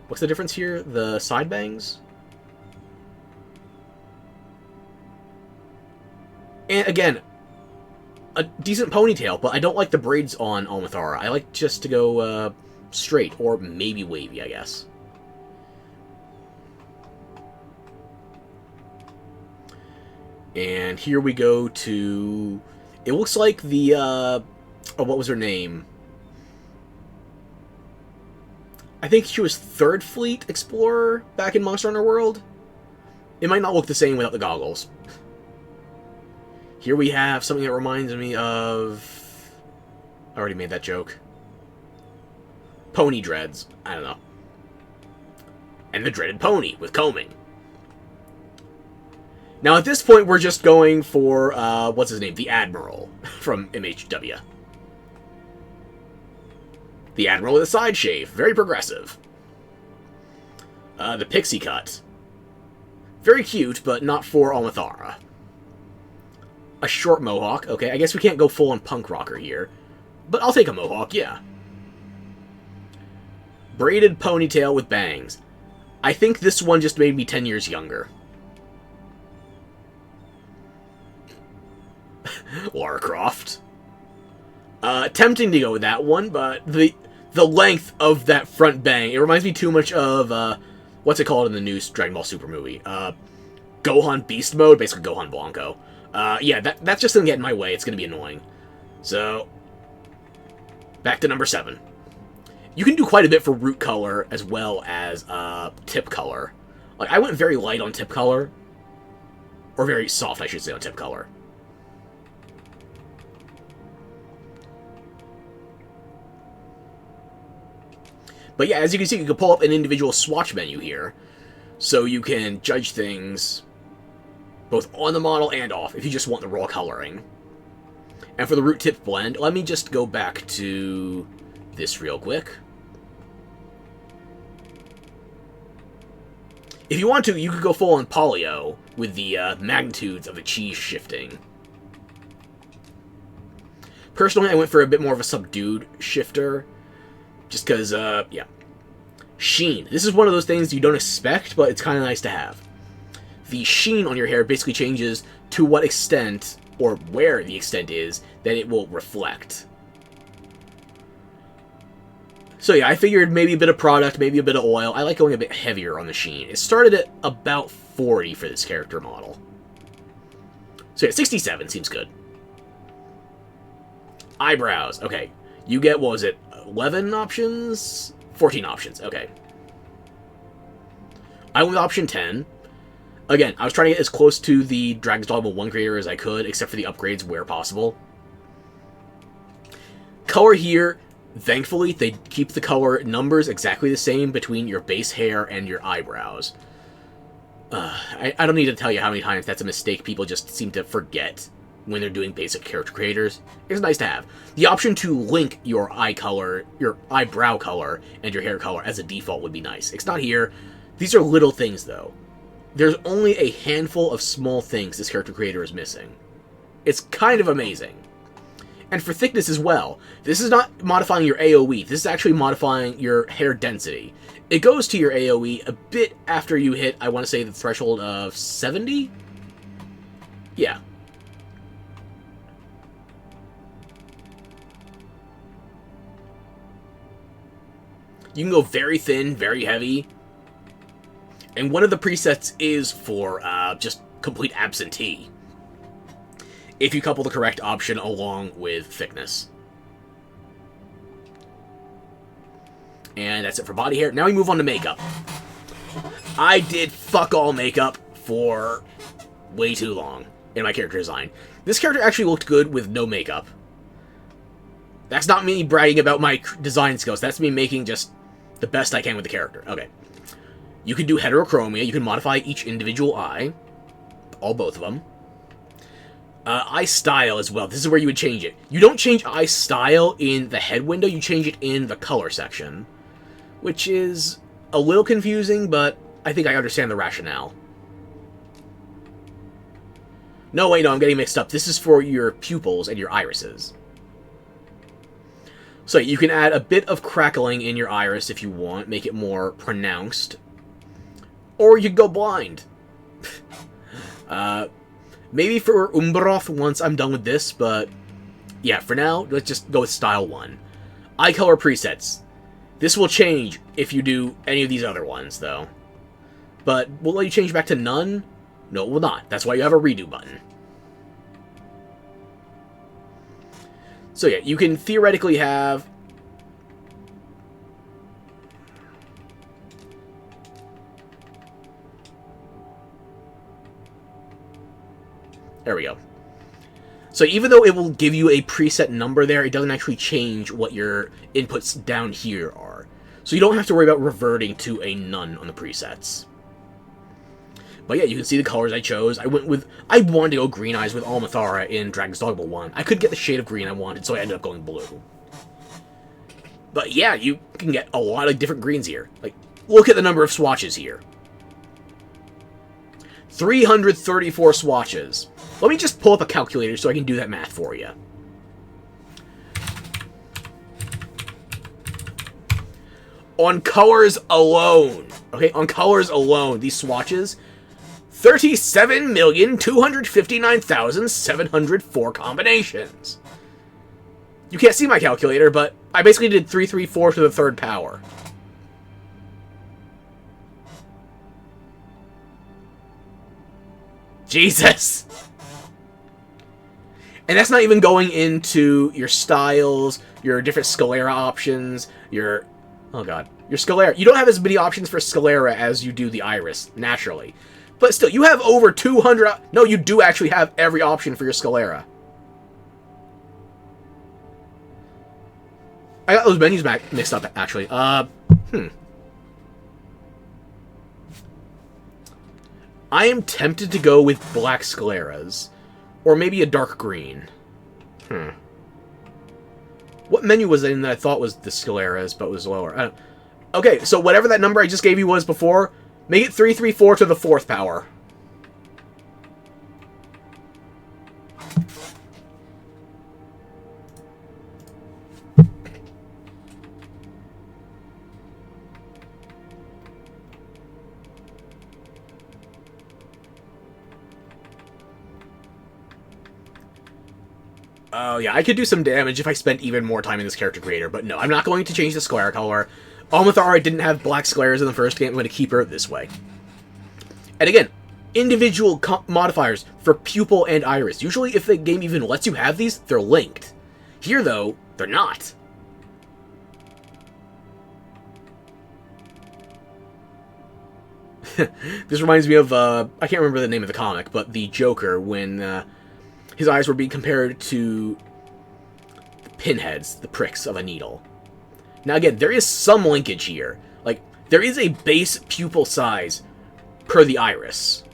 S1: What's the difference here? The side bangs? And again, a decent ponytail, but I don't like the braids on Almathara. I like just to go straight, or maybe wavy, I guess. And here we go to... It looks like the... oh, what was her name? I think she was 3rd Fleet Explorer back in Monster Hunter World. It might not look the same without the goggles. Here we have something that reminds me of... I already made that joke. Pony dreads. I don't know. And the dreaded pony with combing. Now, at this point, we're just going for, what's his name? The Admiral from MHW. The Admiral with a side shave. Very progressive. The pixie cut. Very cute, but not for Almathara. A short mohawk. Okay, I guess we can't go full-on punk rocker here. But I'll take a mohawk, yeah. Braided ponytail with bangs. I think this one just made me 10 years younger. Lara Croft. Tempting to go with that one, but the length of that front bang, it reminds me too much of, what's it called in the new Dragon Ball Super movie? Gohan Beast Mode, basically Gohan Blanco. Yeah, that's just gonna get in my way, it's gonna be annoying. So, back to number 7. You can do quite a bit for root color as well as, tip color. Like, I went very light on tip color. Or very soft, I should say, on tip color. But yeah, as you can see, you can pull up an individual swatch menu here. So you can judge things both on the model and off, if you just want the raw coloring. And for the root tip blend, let me just go back to this real quick. If you want to, you could go full on polio with the magnitudes of the cheese shifting. Personally, I went for a bit more of a subdued shifter. Just because, yeah. Sheen. This is one of those things you don't expect, but it's kind of nice to have. The sheen on your hair basically changes to what extent, or where the extent is, that it will reflect. So yeah, I figured maybe a bit of product, maybe a bit of oil. I like going a bit heavier on the sheen. It started at about 40 for this character model. So yeah, 67 seems good. Eyebrows. Okay. You get, what was it, 11 options? 14 options, okay. I went with option 10. Again, I was trying to get as close to the Dragon's Dogma 1 creator as I could, except for the upgrades where possible. Color here, thankfully, they keep the color numbers exactly the same between your base hair and your eyebrows. I don't need to tell you how many times that's a mistake people just seem to forget when they're doing basic character creators. It's nice to have. The option to link your eye color, your eyebrow color, and your hair color as a default would be nice. It's not here. These are little things, though. There's only a handful of small things this character creator is missing. It's kind of amazing. And for thickness as well. This is not modifying your AoE. This is actually modifying your hair density. It goes to your AoE a bit after you hit, I want to say, the threshold of 70? Yeah. You can go very thin, very heavy. And one of the presets is for just complete absentee, if you couple the correct option along with thickness. And that's it for body hair. Now we move on to makeup. I did fuck all makeup for way too long in my character design. This character actually looked good with no makeup. That's not me bragging about my design skills. That's me making just the best I can with the character. Okay. You can do heterochromia. You can modify each individual eye. Both of them. Eye style as well. This is where you would change it. You don't change eye style in the head window. You change it in the color section. Which is a little confusing, but I think I understand the rationale. No, wait, no, I'm getting mixed up. This is for your pupils and your irises. So you can add a bit of crackling in your iris if you want, make it more pronounced. Or you can go blind. Maybe for Umbroth once I'm done with this, but yeah, for now, let's just go with Style 1. Eye color presets. This will change if you do any of these other ones, though. But will it let you change back to none? No, it will not. That's why you have a redo button. So yeah, you can theoretically have... There we go. So even though it will give you a preset number there, it doesn't actually change what your inputs down here are. So you don't have to worry about reverting to a none on the presets. But yeah, you can see the colors I chose. I wanted to go green eyes with Almathara in Dragon's Dogma 1. I couldn't get the shade of green I wanted, so I ended up going blue. But yeah, you can get a lot of different greens here. Like, look at the number of swatches here. 334 swatches. Let me just pull up a calculator so I can do that math for you. On colors alone, okay, on colors alone, these swatches, 37,259,704 combinations. You can't see my calculator, but I basically did 334 to the third power. Jesus! And that's not even going into your styles, your different Scalera options, your... Oh god. Your Scalera. You don't have as many options for Scalera as you do the Iris, naturally. But still, you have over 200... No, you do actually have every option for your Scalera. I got those menus mixed up, actually. I am tempted to go with black Scaleras. Or maybe a dark green. What menu was it in that I thought was the Scaleras, but was lower? Okay, so whatever that number I just gave you was before, make it 334 to the fourth power. Oh, yeah, I could do some damage if I spent even more time in this character creator, but no, I'm not going to change the Scalera color. Almathara didn't have black Scaleras in the first game, I'm going to keep her this way. And again, individual modifiers for Pupil and Iris. Usually, if the game even lets you have these, they're linked. Here, though, they're not. This reminds me of, I can't remember the name of the comic, but the Joker, when his eyes were being compared to the pinheads, the pricks of a needle. Now again, there is some linkage here. Like, there is a base pupil size per the iris.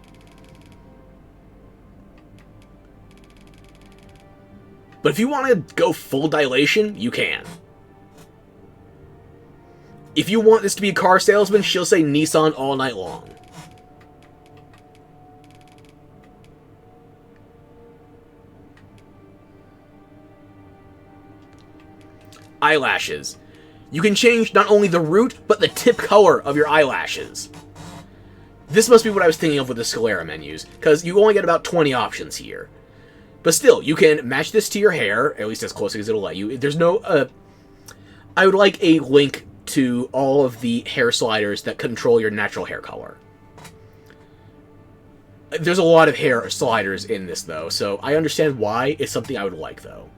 S1: But if you want to go full dilation, you can. If you want this to be a car salesman, she'll say Nissan all night long. Eyelashes. You can change not only the root, but the tip color of your eyelashes. This must be what I was thinking of with the Scalera menus, because you only get about 20 options here. But still, you can match this to your hair, at least as close as it'll let you. There's no, I would like a link to all of the hair sliders that control your natural hair color. There's a lot of hair sliders in this, though, so I understand why. It's something I would like, though.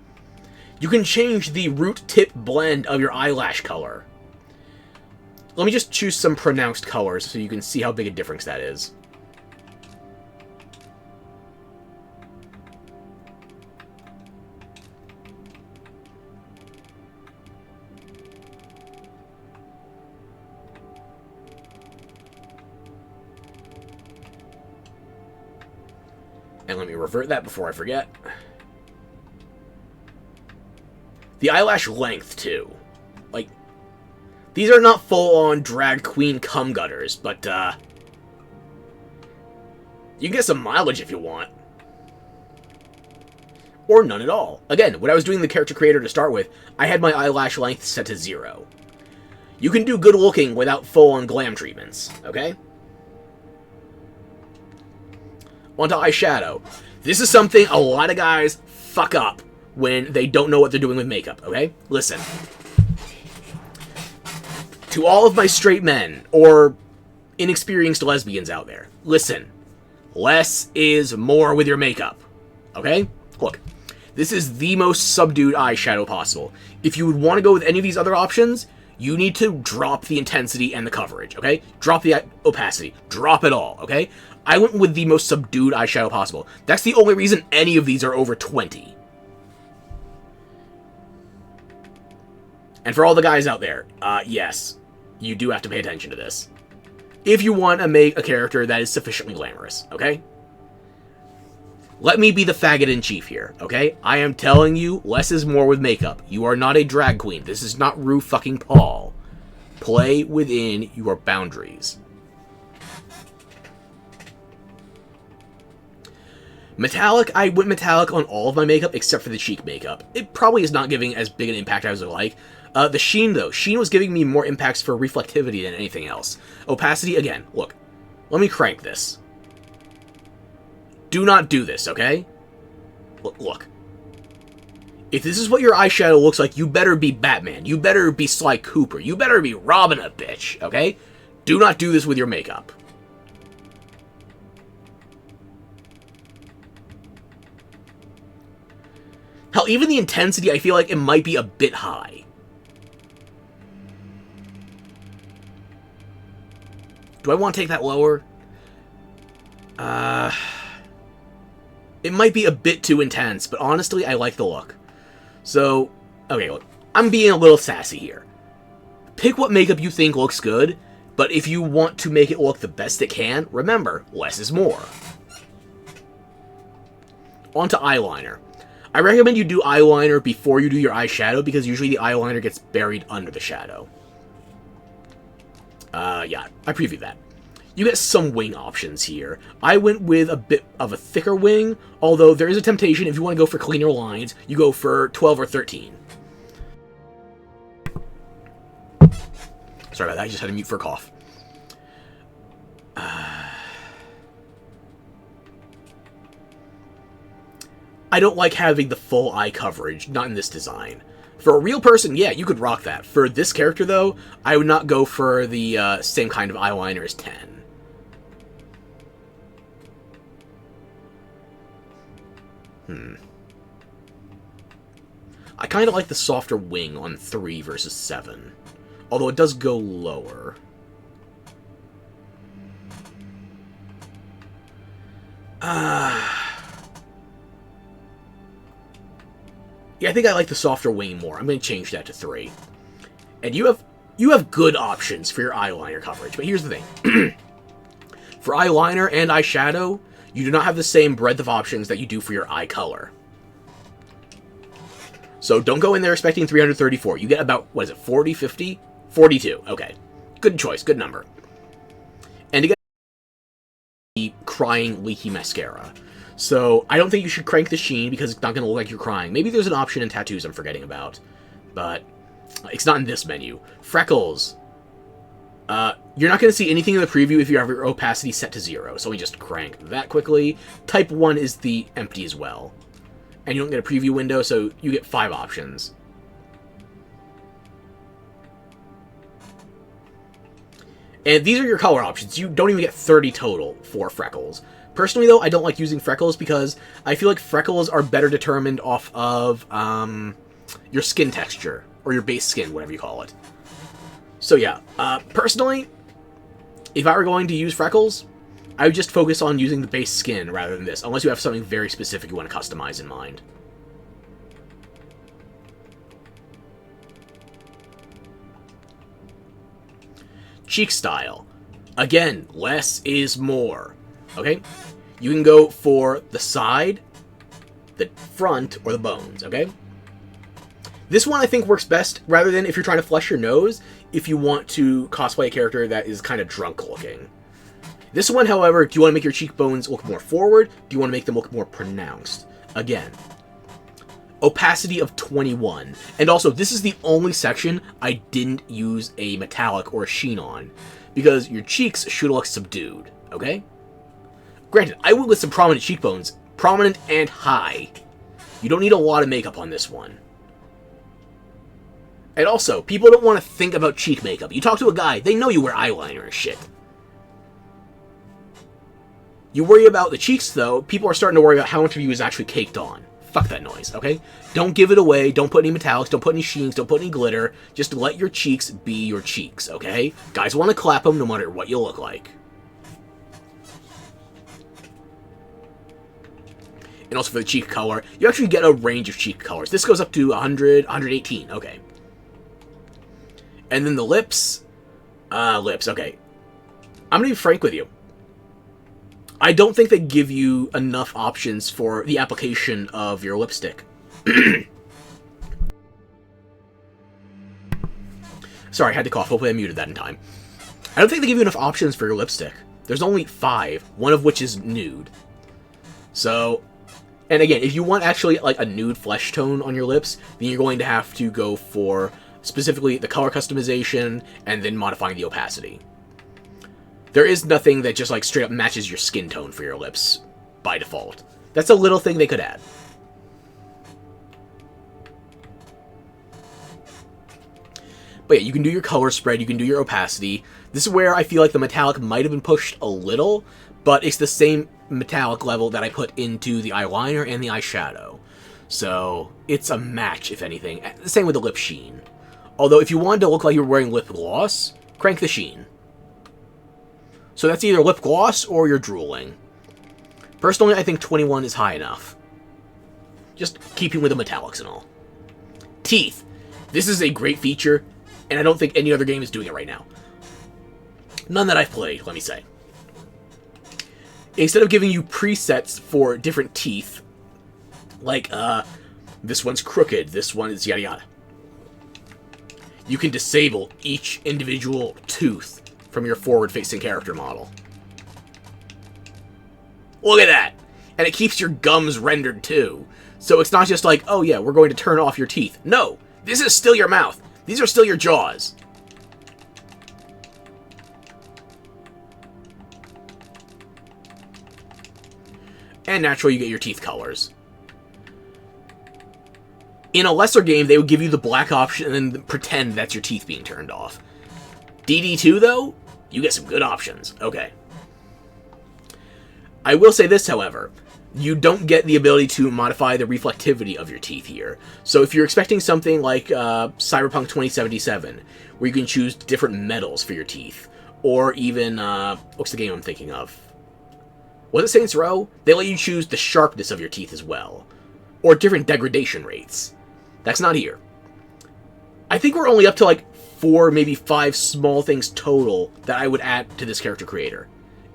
S1: You can change the root tip blend of your eyelash color. Let me just choose some pronounced colors so you can see how big a difference that is. And let me revert that before I forget. The eyelash length, too. Like, these are not full-on drag queen cum gutters, but, you can get some mileage if you want. Or none at all. Again, when I was doing the character creator to start with, I had my eyelash length set to 0. You can do good looking without full-on glam treatments, okay? Onto eyeshadow. This is something a lot of guys fuck up when they don't know what they're doing with makeup, okay? Listen. To all of my straight men, or inexperienced lesbians out there, listen. Less is more with your makeup, okay? Look, this is the most subdued eyeshadow possible. If you would want to go with any of these other options, you need to drop the intensity and the coverage, okay? Drop the opacity. Drop it all, okay? I went with the most subdued eyeshadow possible. That's the only reason any of these are over 20. And for all the guys out there, yes, you do have to pay attention to this. If you want to make a character that is sufficiently glamorous, okay? Let me be the faggot in chief here, okay? I am telling you, less is more with makeup. You are not a drag queen. This is not Rue fucking Paul. Play within your boundaries. Metallic, I went metallic on all of my makeup except for the cheek makeup. It probably is not giving as big an impact as I would like. The sheen, though. Sheen was giving me more impacts for reflectivity than anything else. Opacity, again, look. Let me crank this. Do not do this, okay? Look. If this is what your eyeshadow looks like, you better be Batman. You better be Sly Cooper. You better be Robin a bitch, okay? Do not do this with your makeup. Hell, even the intensity, I feel like it might be a bit high. Do I want to take that lower? It might be a bit too intense, but honestly, I like the look. So, okay, look, I'm being a little sassy here. Pick what makeup you think looks good, but if you want to make it look the best it can, remember, less is more. On to eyeliner. I recommend you do eyeliner before you do your eyeshadow, because usually the eyeliner gets buried under the shadow. Yeah, I previewed that. You get some wing options here. I went with a bit of a thicker wing, although there is a temptation, if you want to go for cleaner lines, you go for 12 or 13. Sorry about that, I just had to mute for a cough. I don't like having the full eye coverage, not in this design. For a real person, yeah, you could rock that. For this character, though, I would not go for the same kind of eyeliner as 10. I kind of like the softer wing on 3 versus 7. Although it does go lower. Yeah, I think I like the softer wing more. I'm going to change that to 3. And you have good options for your eyeliner coverage. But here's the thing. For eyeliner and eyeshadow, you do not have the same breadth of options that you do for your eye color. So don't go in there expecting 334. You get about, what is it, 40, 50? 42. Okay. Good choice. Good number. And to get the crying, leaky mascara. So I don't think you should crank the sheen because it's not going to look like you're crying. Maybe there's an option in tattoos I'm forgetting about. But it's not in this menu. Freckles. You're not going to see anything in the preview if you have your opacity set to 0. So we just crank that quickly. Type 1 is the empty as well. And you don't get a preview window, so you get 5 options. And these are your color options. You don't even get 30 total for freckles. Personally, though, I don't like using freckles because I feel like freckles are better determined off of your skin texture, or your base skin, whatever you call it. So yeah, personally, if I were going to use freckles, I would just focus on using the base skin rather than this, unless you have something very specific you want to customize in mind. Cheek style. Again, less is more. Okay? You can go for the side, the front, or the bones, okay? This one I think works best, rather than if you're trying to flesh your nose, if you want to cosplay a character that is kind of drunk looking. This one, however, do you want to make your cheekbones look more forward? Do you want to make them look more pronounced? Again, opacity of 21. And also, this is the only section I didn't use a metallic or a sheen on, because your cheeks should look subdued, okay? Granted, I went with some prominent cheekbones, prominent and high. You don't need a lot of makeup on this one. And also, people don't want to think about cheek makeup. You talk to a guy, they know you wear eyeliner and shit. You worry about the cheeks, though, people are starting to worry about how much of you is actually caked on. Fuck that noise, okay? Don't give it away, don't put any metallics, don't put any sheens, don't put any glitter. Just let your cheeks be your cheeks, okay? Guys want to clap them no matter what you look like. And also for the cheek color, you actually get a range of cheek colors. This goes up to 100, 118, okay. And then the lips, okay. I'm gonna be frank with you. I don't think they give you enough options for the application of your lipstick. Sorry, I had to cough. Hopefully I muted that in time. I don't think they give you enough options for your lipstick. There's only 5, one of which is nude. So, and again, if you want actually like a nude flesh tone on your lips, then you're going to have to go for specifically the color customization and then modifying the opacity. There is nothing that just like straight up matches your skin tone for your lips by default. That's a little thing they could add. But yeah, you can do your color spread, you can do your opacity. This is where I feel like the metallic might have been pushed a little, but it's the same metallic level that I put into the eyeliner and the eyeshadow. So it's a match, if anything. The same with the lip sheen. Although if you wanted to look like you were wearing lip gloss, crank the sheen. So that's either lip gloss or you're drooling. Personally, I think 21 is high enough. Just keeping with the metallics and all. Teeth. This is a great feature, and I don't think any other game is doing it right now. None that I've played, let me say. Instead of giving you presets for different teeth, like, this one's crooked, this one is yada yada, you can disable each individual tooth from your forward-facing character model. Look at that! And it keeps your gums rendered too. So it's not just like, oh yeah, we're going to turn off your teeth. No! This is still your mouth. These are still your jaws. And naturally, you get your teeth colors. In a lesser game, they would give you the black option and then pretend that's your teeth being turned off. DD2, though, you get some good options. Okay. I will say this, however. You don't get the ability to modify the reflectivity of your teeth here. So if you're expecting something like Cyberpunk 2077, where you can choose different metals for your teeth, or even, what's the game I'm thinking of? Was it Saints Row? They let you choose the sharpness of your teeth as well, or different degradation rates. That's not here. I think we're only up to like 4, maybe 5 small things total that I would add to this character creator.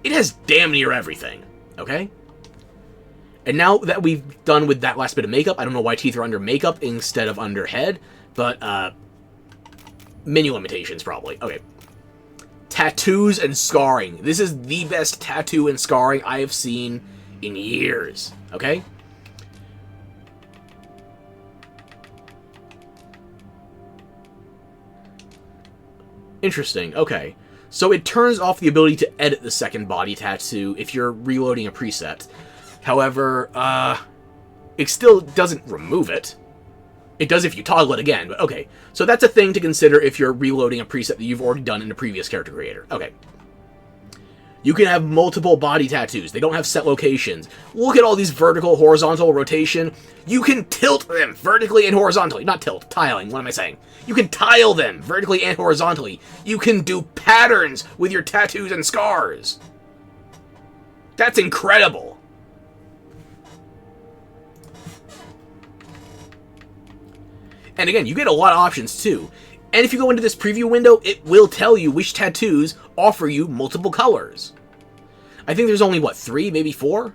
S1: It has damn near everything, okay? And now that we've done with that last bit of makeup, I don't know why teeth are under makeup instead of under head, but, menu limitations, probably. Okay. Tattoos and scarring. This is the best tattoo and scarring I have seen in years, okay? Interesting, okay. So it turns off the ability to edit the second body tattoo if you're reloading a preset. However, it still doesn't remove it. It does if you toggle it again, but okay. So that's a thing to consider if you're reloading a preset that you've already done in a previous character creator. Okay. You can have multiple body tattoos. They don't have set locations. Look at all these vertical, horizontal rotation. You can tilt them vertically and horizontally. Not tilt, tiling. What am I saying? You can tile them vertically and horizontally. You can do patterns with your tattoos and scars. That's incredible. And again, you get a lot of options too. And if you go into this preview window, it will tell you which tattoos offer you multiple colors. I think there's only, what, 3, maybe 4?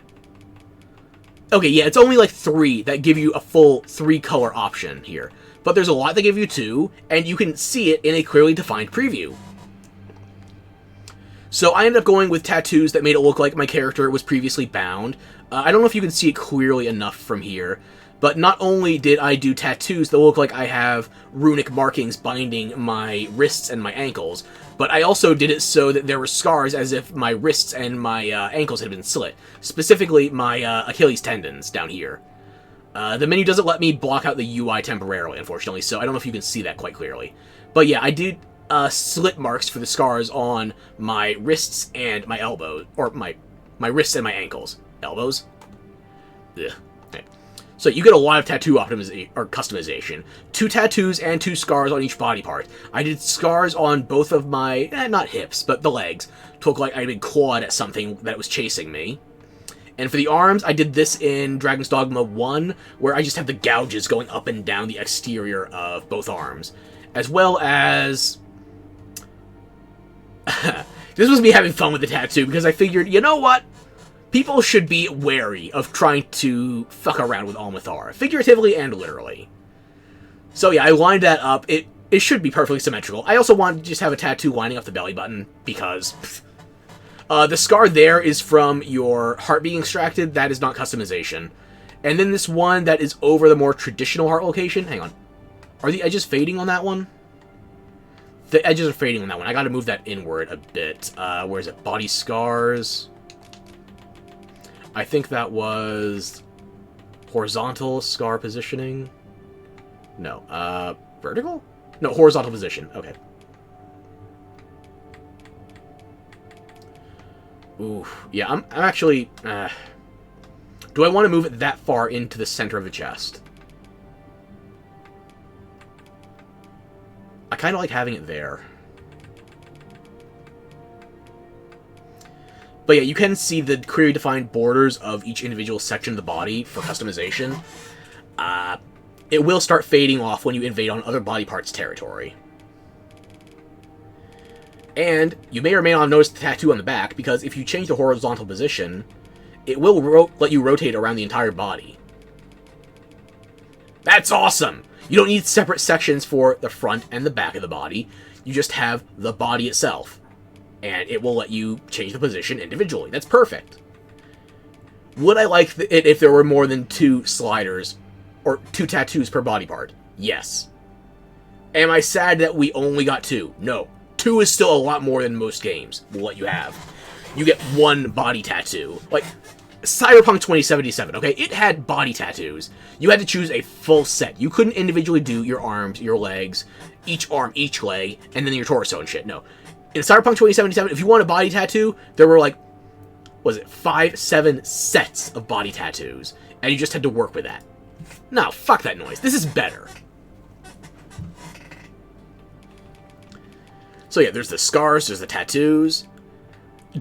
S1: Okay, yeah, it's only like 3 that give you a full 3-color option here. But there's a lot that give you 2, and you can see it in a clearly defined preview. So I ended up going with tattoos that made it look like my character was previously bound. I don't know if you can see it clearly enough from here. But not only did I do tattoos that look like I have runic markings binding my wrists and my ankles, but I also did it so that there were scars as if my wrists and my ankles had been slit. Specifically, my Achilles tendons down here. The menu doesn't let me block out the UI temporarily, unfortunately, so I don't know if you can see that quite clearly. But yeah, I did slit marks for the scars on my wrists and my elbows, or my wrists and my ankles. Elbows? Ugh. Okay. So you get a lot of tattoo optimization or customization. 2 tattoos and 2 scars on each body part. I did scars on both of my, not hips, but the legs, to look like I'd been clawed at something that was chasing me. And for the arms, I did this in Dragon's Dogma 1, where I just have the gouges going up and down the exterior of both arms. As well as... This was me having fun with the tattoo, because I figured, you know what? People should be wary of trying to fuck around with Almathar, figuratively and literally. So yeah, I lined that up. It should be perfectly symmetrical. I also wanted to just have a tattoo lining up the belly button, because... the scar there is from your heart being extracted. That is not customization. And then this one that is over the more traditional heart location. Hang on. Are the edges fading on that one? The edges are fading on that one. I gotta move that inward a bit. Where is it? Body scars. I think that was horizontal scar positioning. No. Vertical? No, horizontal position. Okay. Ooh, yeah, I'm actually, do I want to move it that far into the center of the chest? I kind of like having it there. But yeah, you can see the clearly defined borders of each individual section of the body for customization. It will start fading off when you invade on other body parts' territory. And you may or may not have noticed the tattoo on the back, because if you change the horizontal position, it will let you rotate around the entire body. That's awesome! You don't need separate sections for the front and the back of the body. You just have the body itself. And it will let you change the position individually. That's perfect. Would I like it if there were more than 2 sliders, or 2 tattoos per body part? Yes. Am I sad that we only got 2? No. 2 is still a lot more than most games will let you have. You get 1 body tattoo. Like, Cyberpunk 2077, okay? It had body tattoos. You had to choose a full set. You couldn't individually do your arms, your legs, each arm, each leg, and then your torso and shit. No. In Cyberpunk 2077, if you want a body tattoo, there were like, was it 5, 7 sets of body tattoos, and you just had to work with that. No, fuck that noise. This is better. So yeah, there's the scars, there's the tattoos.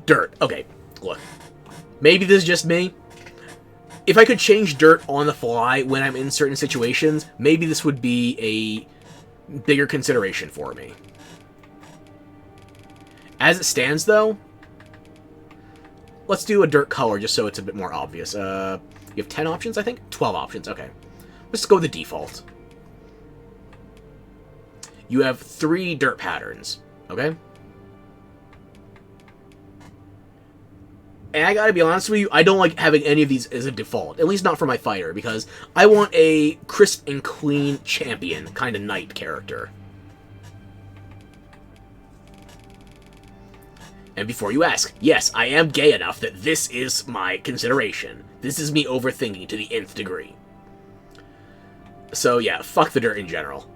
S1: Dirt. Okay, look. Maybe this is just me. If I could change dirt on the fly when I'm in certain situations, maybe this would be a bigger consideration for me. As it stands, though, let's do a dirt color just so it's a bit more obvious. You have 10 options, I think? 12 options, okay. Let's go with the default. You have 3 dirt patterns. Okay? And I gotta be honest with you, I don't like having any of these as a default. At least not for my fighter, because I want a crisp and clean champion kind of knight character. And before you ask, yes, I am gay enough that this is my consideration. This is me overthinking to the nth degree. So yeah, fuck the dirt in general.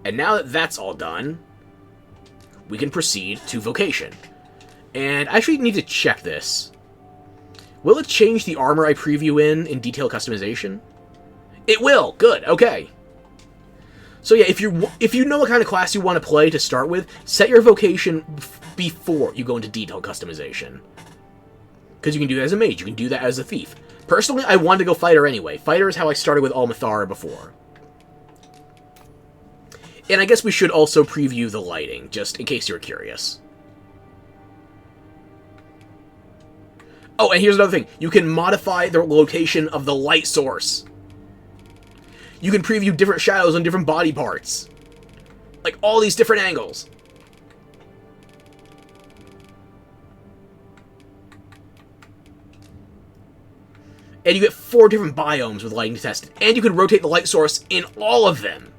S1: And now that that's all done, we can proceed to vocation. And I actually need to check this. Will it change the armor I preview in detail customization? It will! Good, okay. So yeah, if you know what kind of class you want to play to start with, set your vocation before you go into detail customization. Because you can do that as a mage, you can do that as a thief. Personally, I wanted to go fighter anyway. Fighter is how I started with Almathar before. And I guess we should also preview the lighting, just in case you're curious. Oh, and here's another thing. You can modify the location of the light source. You can preview different shadows on different body parts. Like, all these different angles. And you get 4 different biomes with lighting tested. And you can rotate the light source in all of them.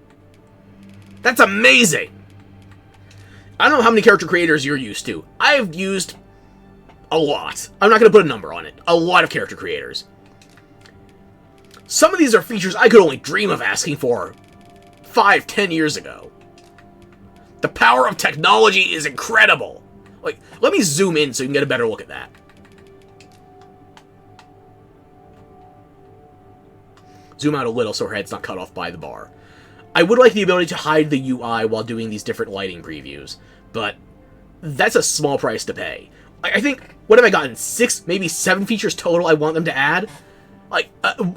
S1: That's amazing! I don't know how many character creators you're used to. I've used A lot. I'm not going to put a number on it. A lot of character creators. Some of these are features I could only dream of asking for 5-10 years ago. The power of technology is incredible. Like, let me zoom in so you can get a better look at that. Zoom out a little so her head's not cut off by the bar. I would like the ability to hide the UI while doing these different lighting previews, but that's a small price to pay. I think, what have I gotten? 6, maybe 7 features total I want them to add? Like,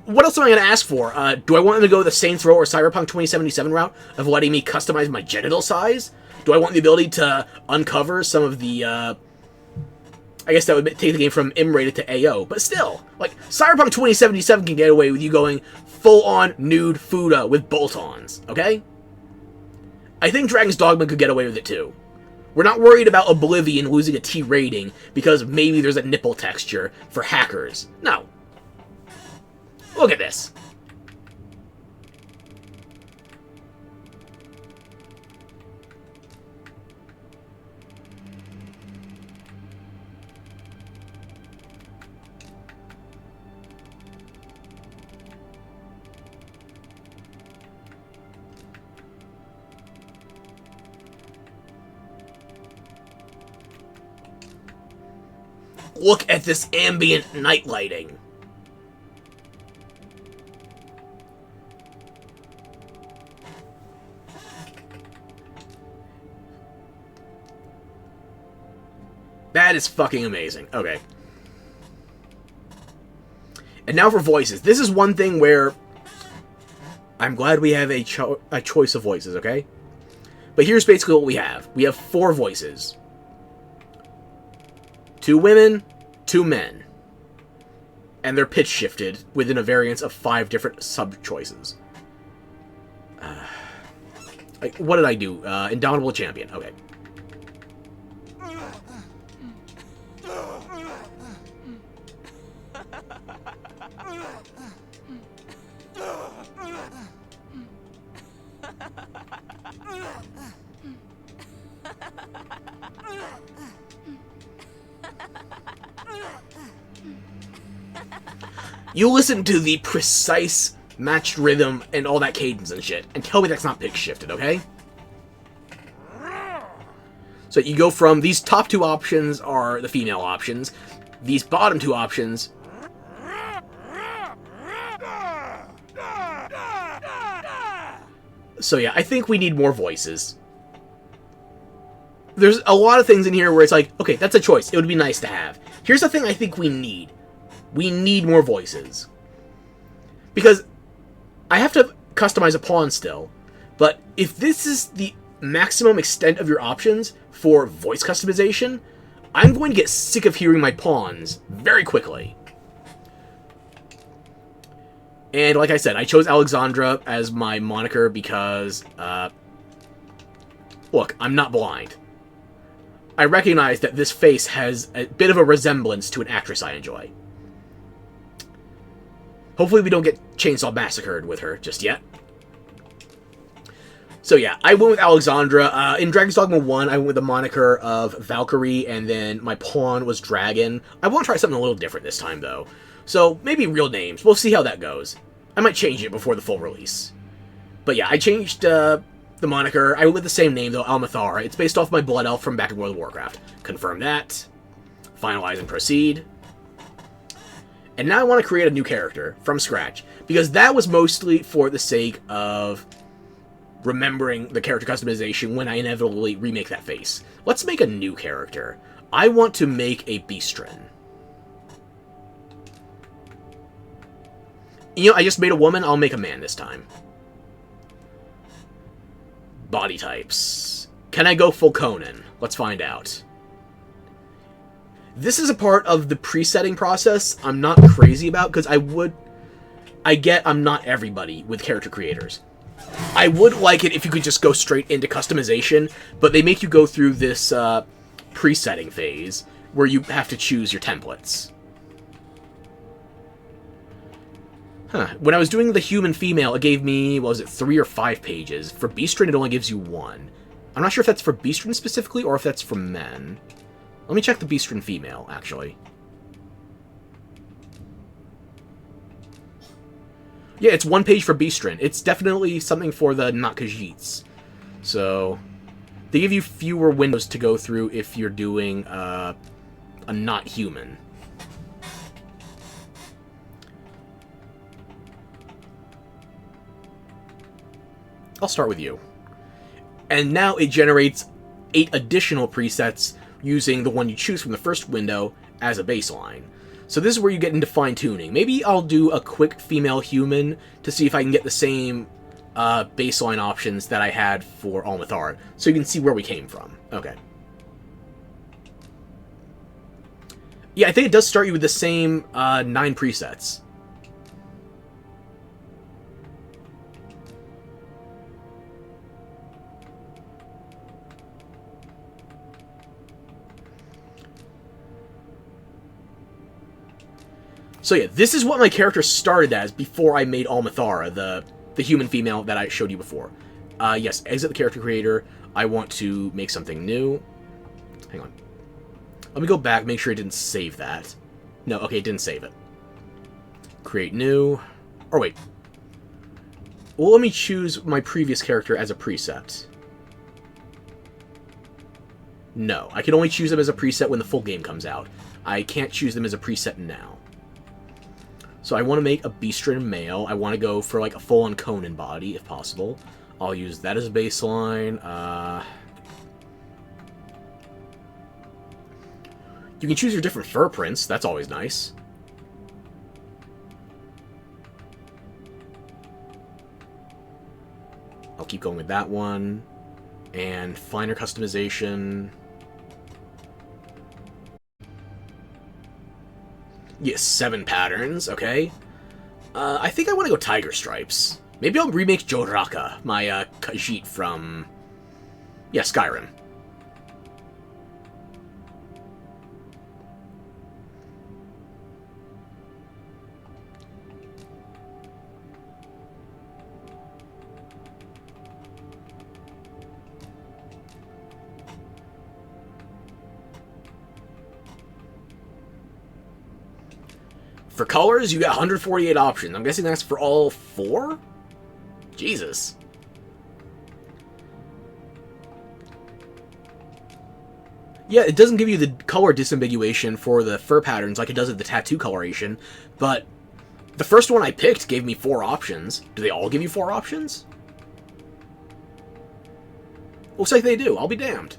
S1: what else am I going to ask for? Do I want them to go the Saints Row or Cyberpunk 2077 route of letting me customize my genital size? Do I want the ability to uncover some of the, I guess that would take the game from M-rated to AO, but still, like, Cyberpunk 2077 can get away with you going full-on nude Fuda with bolt-ons, okay? I think Dragon's Dogma could get away with it too. We're not worried about Oblivion losing a T rating because maybe there's a nipple texture for hackers. No. Look at this. Look at this ambient night lighting. That is fucking amazing. Okay. And now for voices. This is one thing where I'm glad we have a choice of voices, okay? But here's basically what we have. We have 4 voices. 2 women, 2 men. And they're pitch shifted within a variance of 5 different sub-choices. Like, what did I do? Indomitable Champion. Okay. You listen to the precise matched rhythm and all that cadence and shit, and tell me that's not pitch shifted, okay? So you go from, these top 2 options are the female options, these bottom 2 options. So yeah, I think we need more voices. There's a lot of things in here where it's like, okay, that's a choice. It would be nice to have. Here's the thing I think we need. We need more voices. Because I have to customize a pawn still, but if this is the maximum extent of your options for voice customization, I'm going to get sick of hearing my pawns very quickly. And like I said, I chose Alexandra as my moniker because, look, I'm not blind. I recognize that this face has a bit of a resemblance to an actress I enjoy. Hopefully we don't get chainsaw massacred with her just yet. So yeah, I went with Alexandra. In Dragon's Dogma 1, I went with the moniker of Valkyrie, and then my pawn was Dragon. I want to try something a little different this time, though. So maybe real names. We'll see how that goes. I might change it before the full release. But yeah, I changed the moniker. I went with the same name, though, Almathar. It's based off my Blood Elf from back in World of Warcraft. Confirm that. Finalize and proceed. And now I want to create a new character from scratch, because that was mostly for the sake of remembering the character customization when I inevitably remake that face. Let's make a new character. I want to make a Beastren. You know, I just made a woman, I'll make a man this time. Body types. Can I go full Conan? Let's find out. This is a part of the presetting process I'm not crazy about, because I'm not everybody with character creators. I would like it if you could just go straight into customization, but they make you go through this presetting phase where you have to choose your templates. Huh. When I was doing the human-female, it gave me, what was it, 3 or 5 pages. For Beastren, it only gives you 1. I'm not sure if that's for Beastren specifically, or if that's for men. Let me check the Beastren female, actually. Yeah, it's 1 page for Beastren. It's definitely something for the not-Khajiits. So, they give you fewer windows to go through if you're doing a not-human. I'll start with you. And now it generates 8 additional presets using the one you choose from the first window as a baseline. So this is where you get into fine-tuning. Maybe I'll do a quick female human to see if I can get the same baseline options that I had for Almathar, so you can see where we came from. Okay. Yeah, I think it does start you with the same 9 presets. So yeah, this is what my character started as before I made Almathara, the human female that I showed you before. Yes, exit the character creator. I want to make something new. Hang on. Let me go back, make sure it didn't save that. No, okay, it didn't save it. Create new. Or wait. Well, let me choose my previous character as a preset. No, I can only choose them as a preset when the full game comes out. I can't choose them as a preset now. So I want to make a Beastren male. I want to go for like a full-on Conan body, if possible. I'll use that as a baseline. You can choose your different fur prints. That's always nice. I'll keep going with that one. And finer customization. Yes, 7 patterns, okay. I think I want to go Tiger Stripes. Maybe I'll remake Joraka, my Khajiit from... yeah, Skyrim. For colors, you got 148 options. I'm guessing that's for all 4? Jesus. Yeah, it doesn't give you the color disambiguation for the fur patterns like it does at the tattoo coloration, but the first one I picked gave me 4 options. Do they all give you 4 options? Looks like they do. I'll be damned.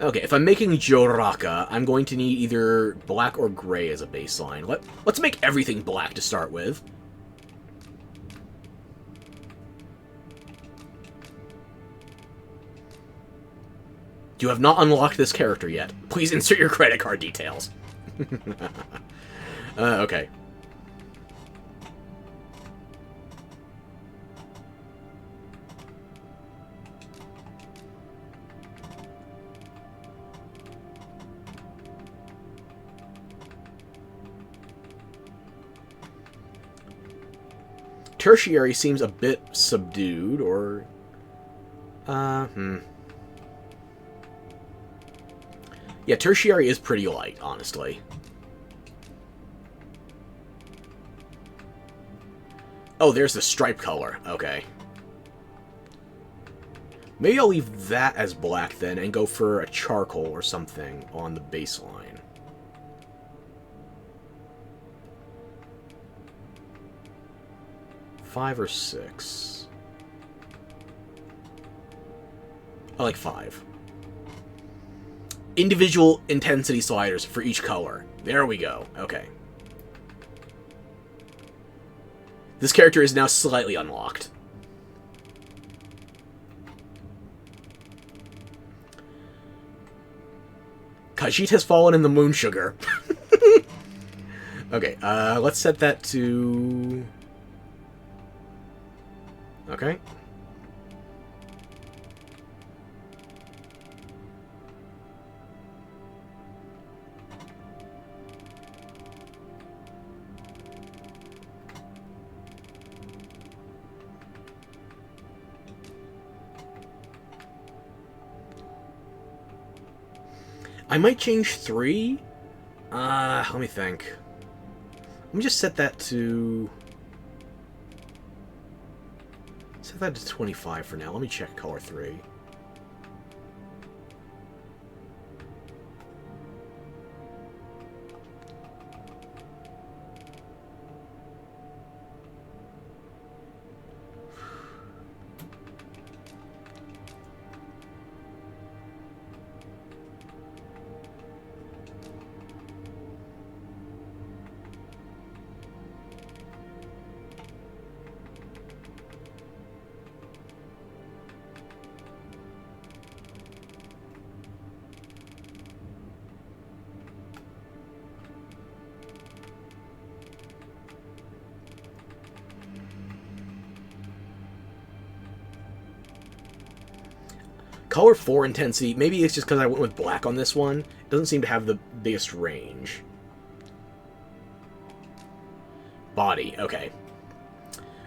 S1: Okay, if I'm making Joraka, I'm going to need either black or gray as a baseline. Let's make everything black to start with. You have not unlocked this character yet. Please insert your credit card details. Okay. Tertiary seems a bit subdued, or... Yeah, tertiary is pretty light, honestly. Oh, there's the stripe color. Okay. Maybe I'll leave that as black then and go for a charcoal or something on the baseline. Five or 6. I like 5. Individual intensity sliders for each color. There we go. Okay. This character is now slightly unlocked. Khajiit has fallen in the moon sugar. Okay, let's set that to... Okay. I might change 3. Let me think. Let me just set that to 25 for now. Let me check color 3. Color 4 intensity, maybe it's just because I went with black on this one. It doesn't seem to have the biggest range. Body, okay.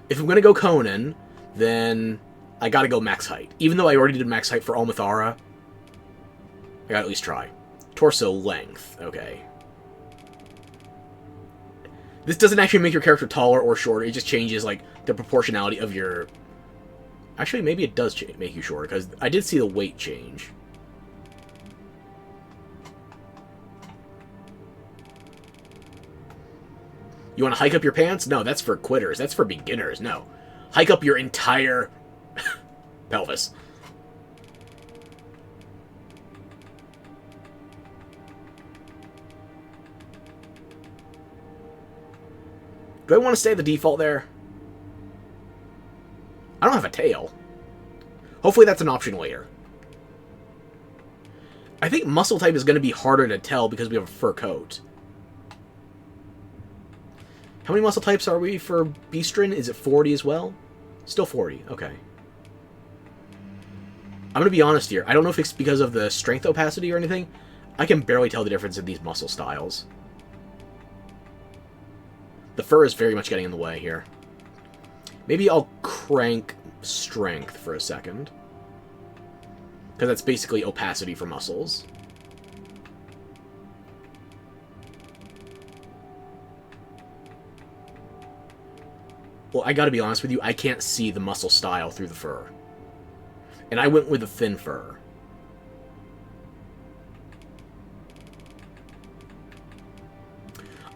S1: If I'm going to go Conan, then I gotta go max height. Even though I already did max height for Almathara, I gotta at least try. Torso length, okay. This doesn't actually make your character taller or shorter, it just changes, like, the proportionality of your... Actually, maybe it does make you shorter, because I did see the weight change. You want to hike up your pants? No, that's for quitters. That's for beginners. No. Hike up your entire pelvis. Do I want to stay the default there? I don't have a tail. Hopefully that's an option later. I think muscle type is going to be harder to tell because we have a fur coat. How many muscle types are we for Beastrin? Is it 40 as well? Still 40. Okay. I'm going to be honest here. I don't know if it's because of the strength opacity or anything. I can barely tell the difference in these muscle styles. The fur is very much getting in the way here. Maybe I'll crank strength for a second. Because that's basically opacity for muscles. Well, I gotta be honest with you, I can't see the muscle style through the fur. And I went with the thin fur.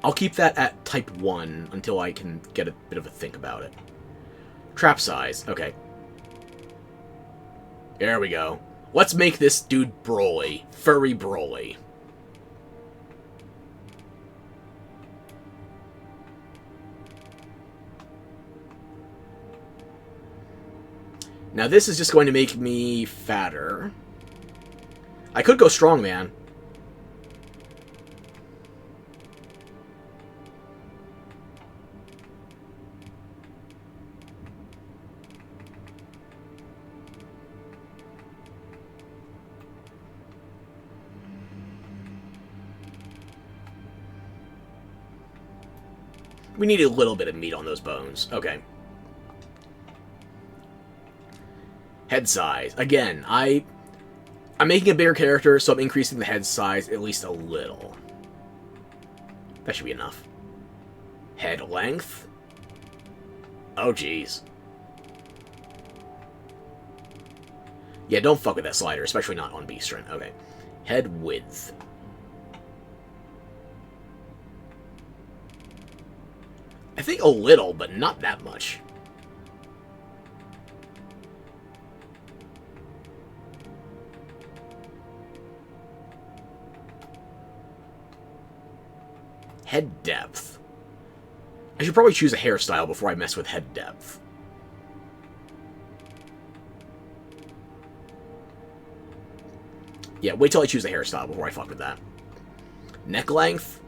S1: I'll keep that at type 1 until I can get a bit of a think about it. Trap size. Okay. There we go. Let's make this dude Broly. Furry Broly. Now this is just going to make me fatter. I could go strongman. We need a little bit of meat on those bones. Okay. Head size. Again, I'm making a bigger character, so I'm increasing the head size at least a little. That should be enough. Head length. Oh, jeez. Yeah, don't fuck with that slider, especially not on Beastrin. Okay. Head width. I think a little, but not that much. Head depth. I should probably choose a hairstyle before I mess with head depth. Yeah, wait till I choose a hairstyle before I fuck with that. Neck length.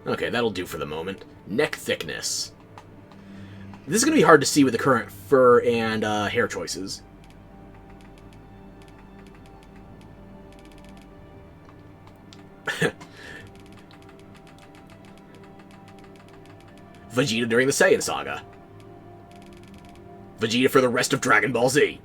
S1: Okay, that'll do for the moment. Neck thickness. This is going to be hard to see with the current fur and hair choices. Vegeta during the Saiyan Saga. Vegeta for the rest of Dragon Ball Z.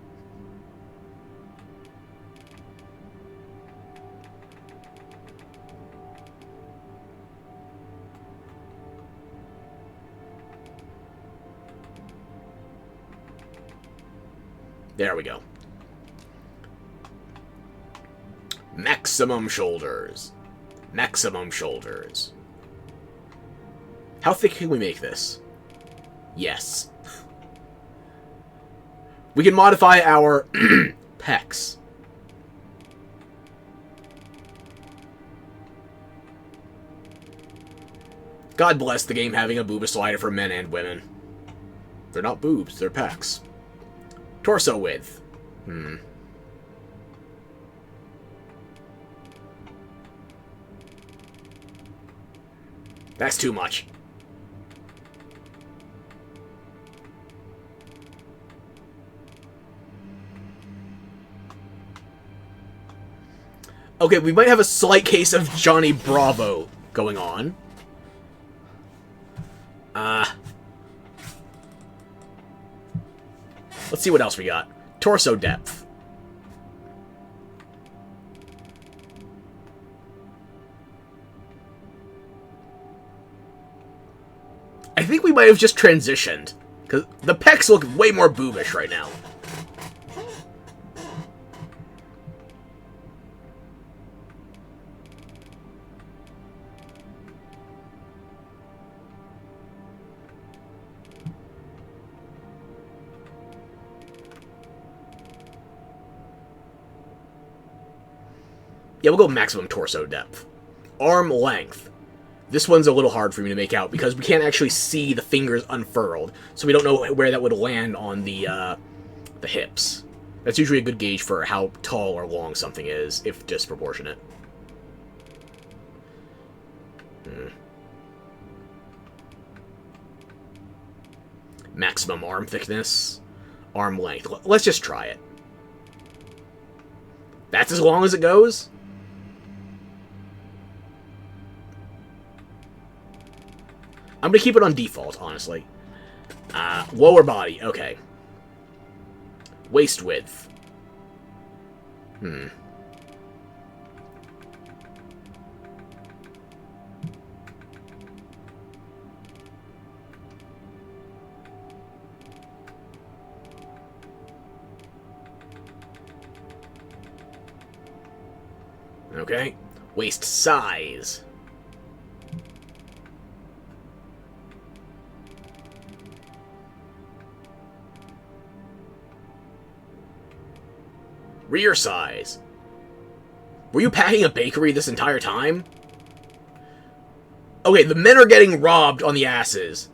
S1: There we go. Maximum shoulders. Maximum shoulders. How thick can we make this? Yes. We can modify our pecs. God bless the game having a booba slider for men and women. They're not boobs, they're pecs. Torso width. That's too much. Okay, we might have a slight case of Johnny Bravo going on. Let's see what else we got. Torso depth. I think we might have just transitioned, because the pecs look way more boobish right now. Yeah, we'll go maximum torso depth. Arm length. This one's a little hard for me to make out because we can't actually see the fingers unfurled, so we don't know where that would land on the hips. That's usually a good gauge for how tall or long something is, if disproportionate. Maximum arm thickness. Arm length. Let's just try it. That's as long as it goes? I'm going to keep it on default, honestly. Lower body, okay. Waist width. Okay. Waist size. Rear size. Were you packing a bakery this entire time? Okay, the men are getting robbed on the asses.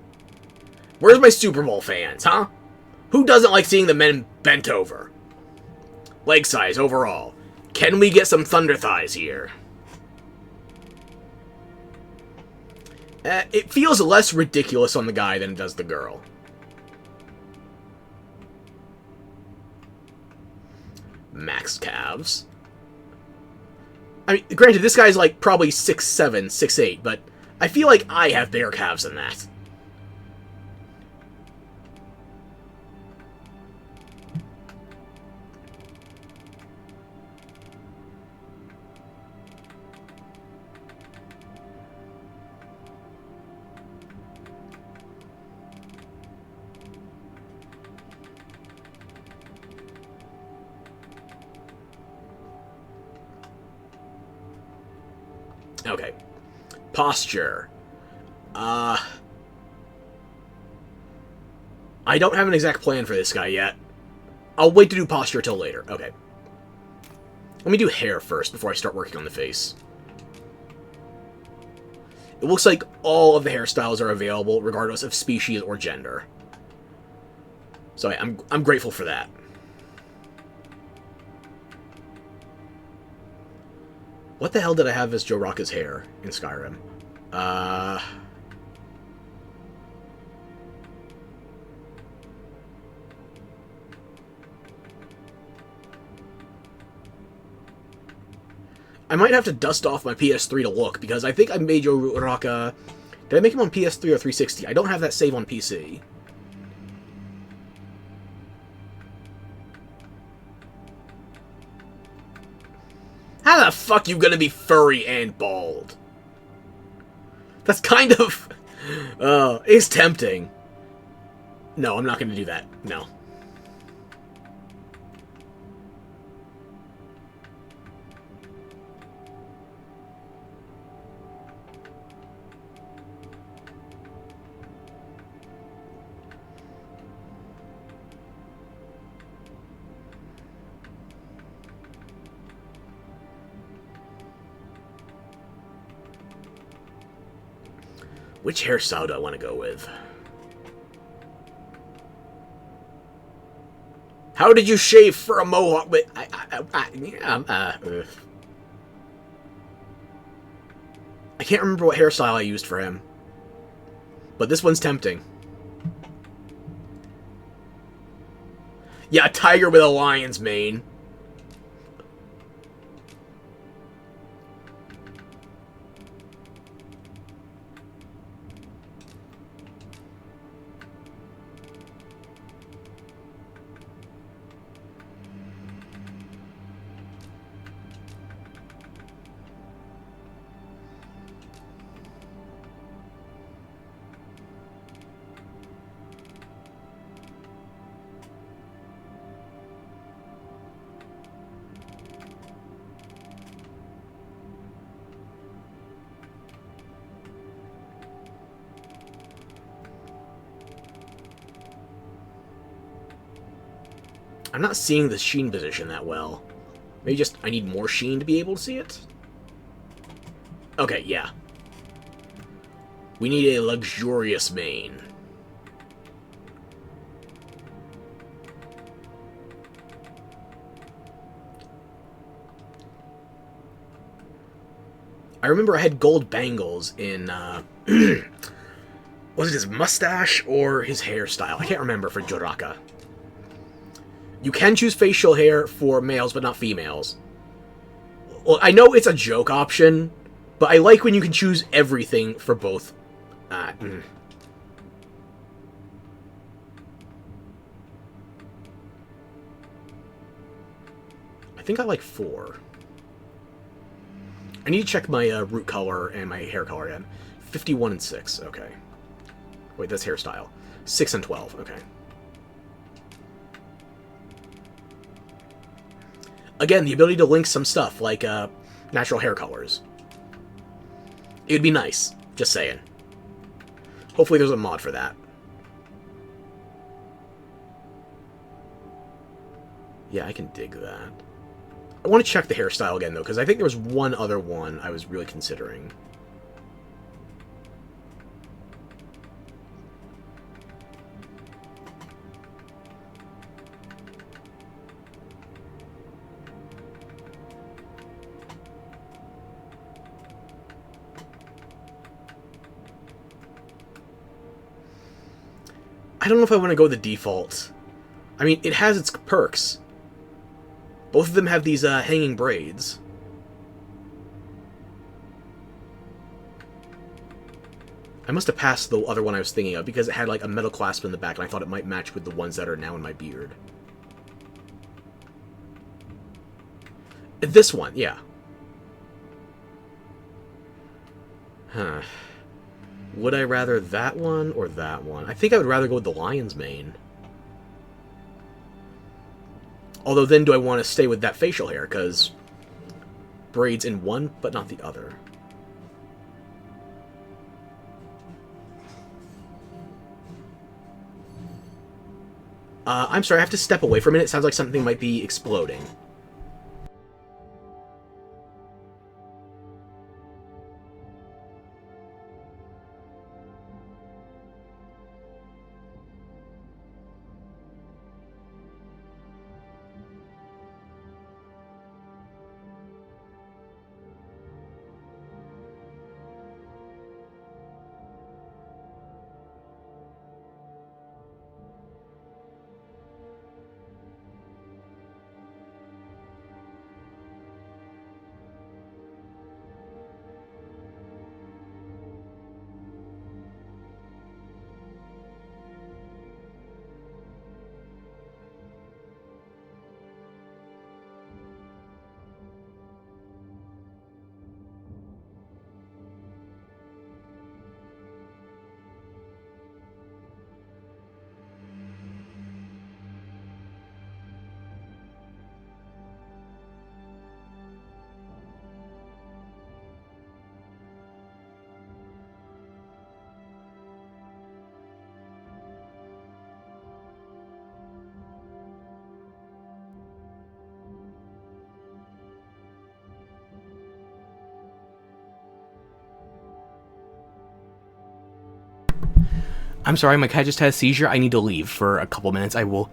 S1: Where's my Super Bowl fans, huh? Who doesn't like seeing the men bent over? Leg size overall. Can we get some thunder thighs here? It feels less ridiculous on the guy than it does the girl. Max calves. I mean, granted, this guy's like probably 6'7", 6'8", but I feel like I have bigger calves than that. Okay. Posture. I don't have an exact plan for this guy yet. I'll wait to do posture till later. Okay. Let me do hair first before I start working on the face. It looks like all of the hairstyles are available, regardless of species or gender. So I'm grateful for that. What the hell did I have as Joraka's hair in Skyrim? I might have to dust off my PS3 to look, because I think I made Joraka Did I make him on PS3 or 360? I don't have that save on PC. How the fuck you gonna be furry and bald? That's kind of... it's tempting. No, I'm not gonna do that. No. Which hairstyle do I want to go with? How did you shave for a mohawk? But I can't remember what hairstyle I used for him. But this one's tempting. Yeah, a tiger with a lion's mane. I'm not seeing the sheen position that well. Maybe just I need more sheen to be able to see it? Okay, yeah. We need a luxurious mane. I remember I had gold bangles in, was it his mustache or his hairstyle? I can't remember for Joraka. You can choose facial hair for males, but not females. Well, I know it's a joke option, but I like when you can choose everything for both. I think I like 4. I need to check my root color and my hair color again. 51 and 6, okay. Wait, that's hairstyle. 6 and 12, okay. Again, the ability to link some stuff, like natural hair colors. It would be nice, just saying. Hopefully there's a mod for that. Yeah, I can dig that. I want to check the hairstyle again, though, because I think there was one other one I was really considering. I don't know if I want to go the default. I mean, it has its perks. Both of them have these hanging braids. I must have passed the other one I was thinking of because it had like a metal clasp in the back and I thought it might match with the ones that are now in my beard. This one, yeah. Huh. Would I rather that one or that one? I think I would rather go with the lion's mane. Although then do I want to stay with that facial hair, because braids in one, but not the other. I'm sorry, I have to step away for a minute. It sounds like something might be exploding. I'm sorry, my cat just had a seizure. I need to leave for a couple minutes. I'll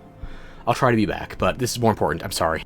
S1: try to be back, but this is more important. I'm sorry.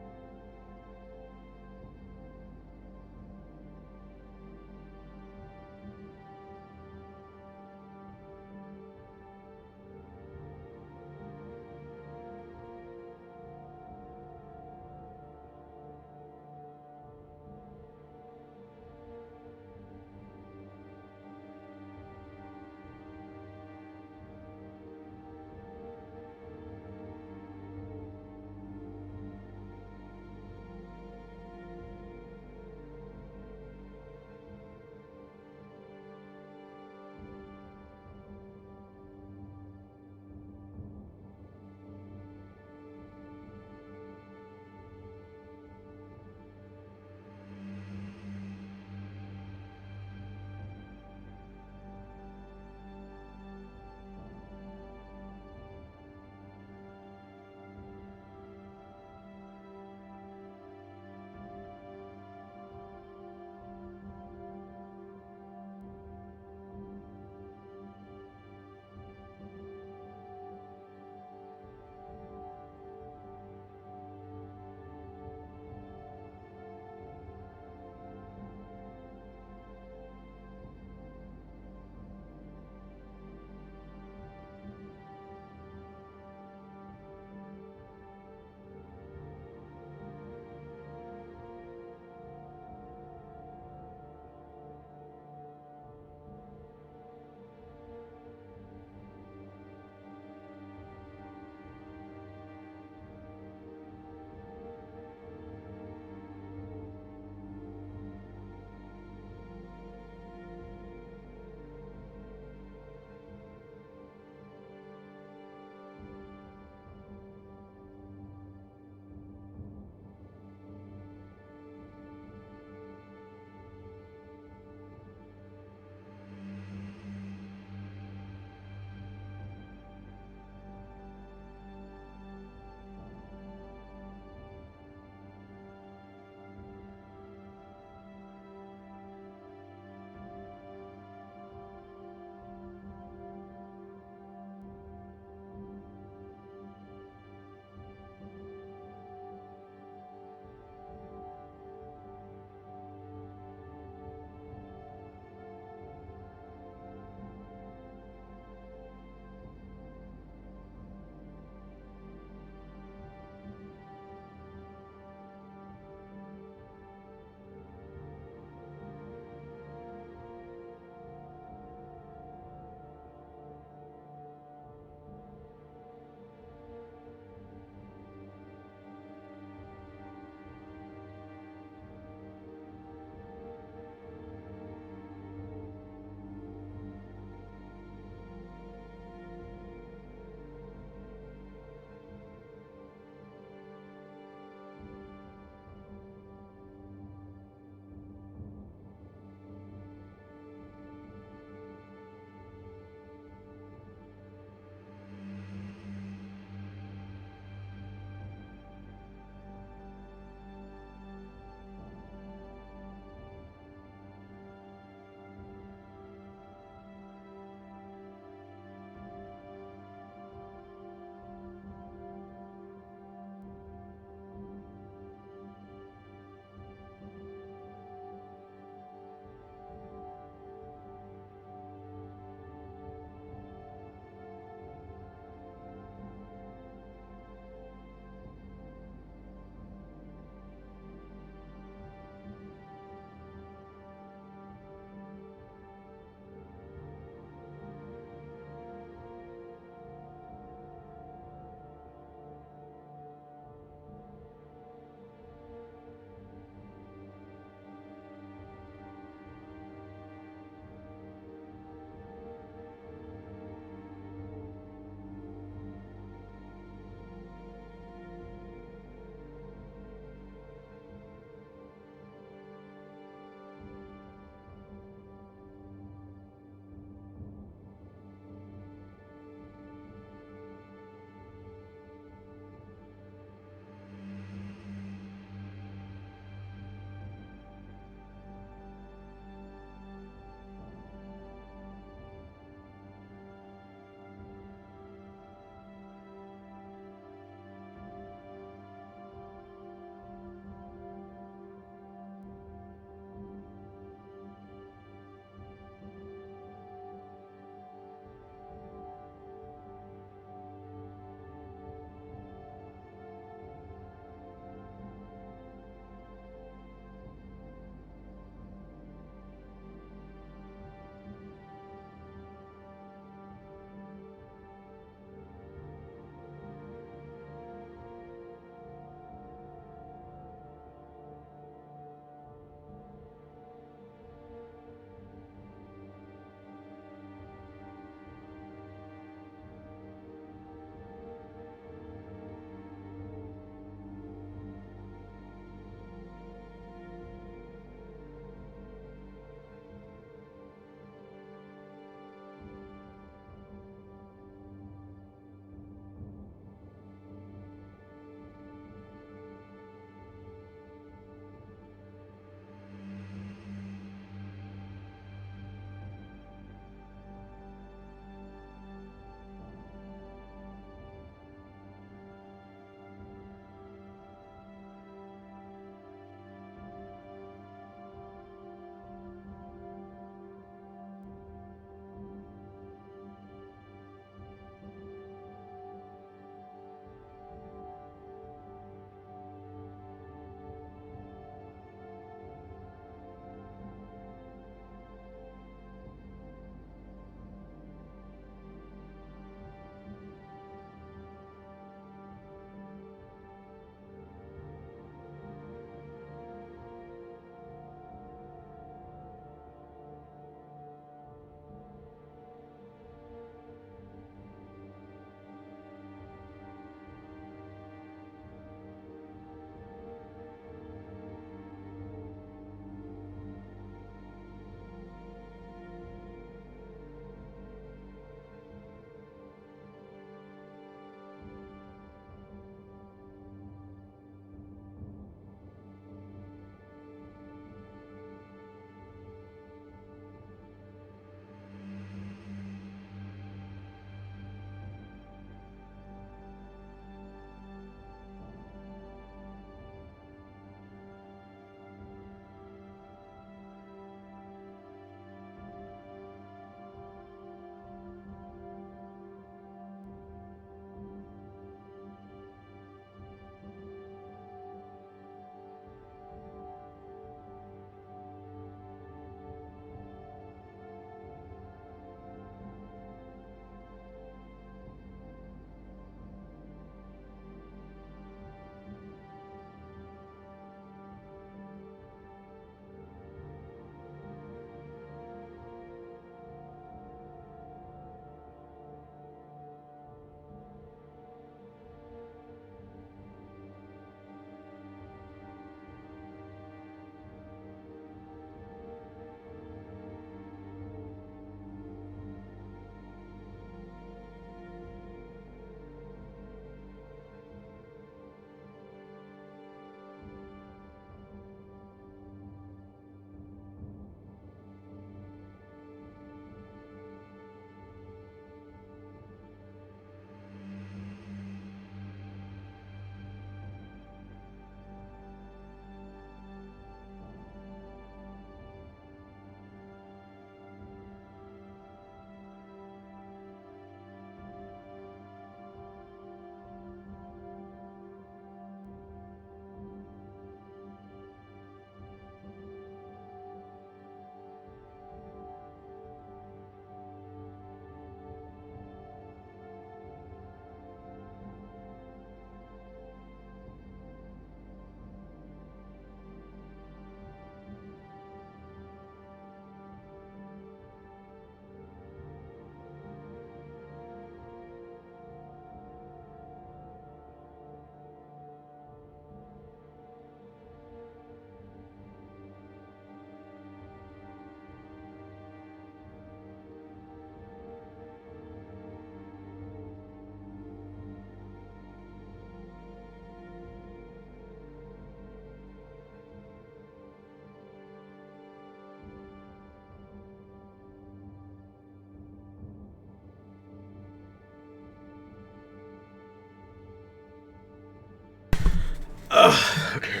S1: Okay.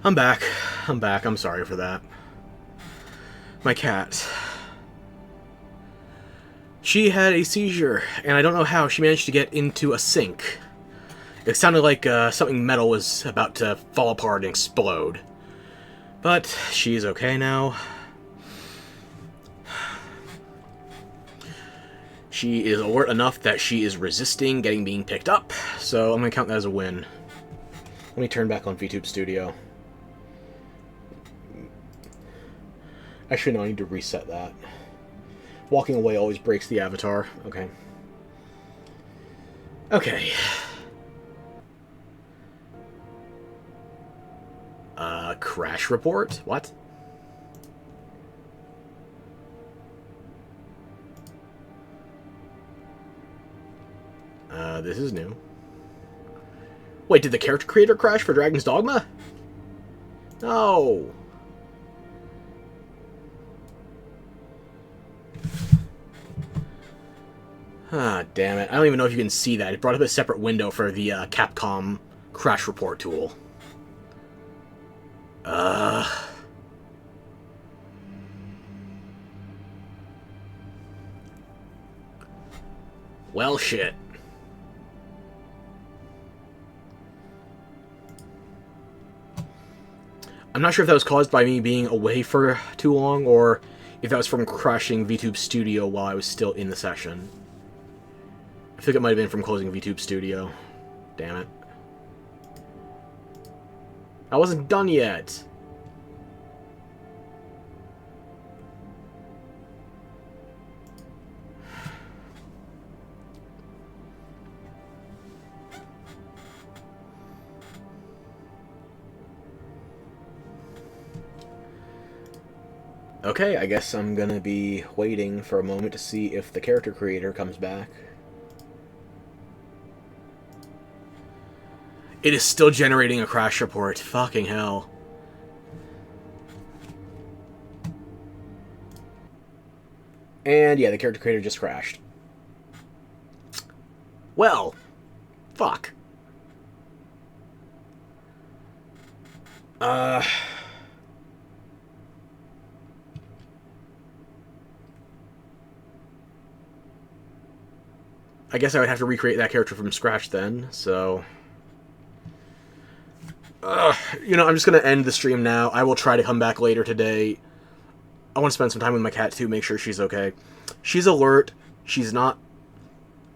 S1: I'm back. I'm back. I'm sorry for that. My cat. She had a seizure, and I don't know how she managed to get into a sink. It sounded like something metal was about to fall apart and explode. But she's okay now. She is alert enough that she is resisting being picked up, so I'm going to count that as a win. Let me turn back on VTube Studio. Actually, no, I need to reset that. Walking away always breaks the avatar. Okay. Okay. Crash report? What? This is new. Wait, did the character creator crash for Dragon's Dogma? No. Ah, damn it. I don't even know if you can see that. It brought up a separate window for the Capcom crash report tool. Well, shit. I'm not sure if that was caused by me being away for too long, or if that was from crashing VTube Studio while I was still in the session. I think it might have been from closing VTube Studio. Damn it. I wasn't done yet. Okay, I guess I'm gonna be waiting for a moment to see if the character creator comes back. It is still generating a crash report. Fucking hell. And yeah, the character creator just crashed. Well, fuck. I guess I would have to recreate that character from scratch then, so... you know, I'm just going to end the stream now. I will try to come back later today. I want to spend some time with my cat, too, make sure she's okay. She's alert. She's not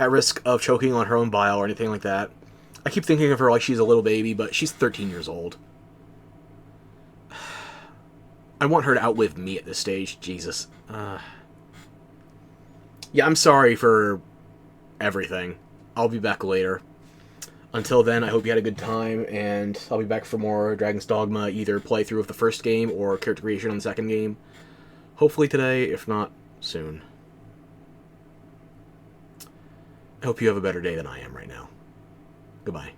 S1: at risk of choking on her own bile or anything like that. I keep thinking of her like she's a little baby, but she's 13 years old. I want her to outlive me at this stage. Jesus. Yeah, I'm sorry for everything. I'll be back later. Until then, I hope you had a good time, and I'll be back for more Dragon's Dogma, either playthrough of the first game or character creation on the second game. Hopefully today, if not, soon. I hope you have a better day than I am right now. Goodbye.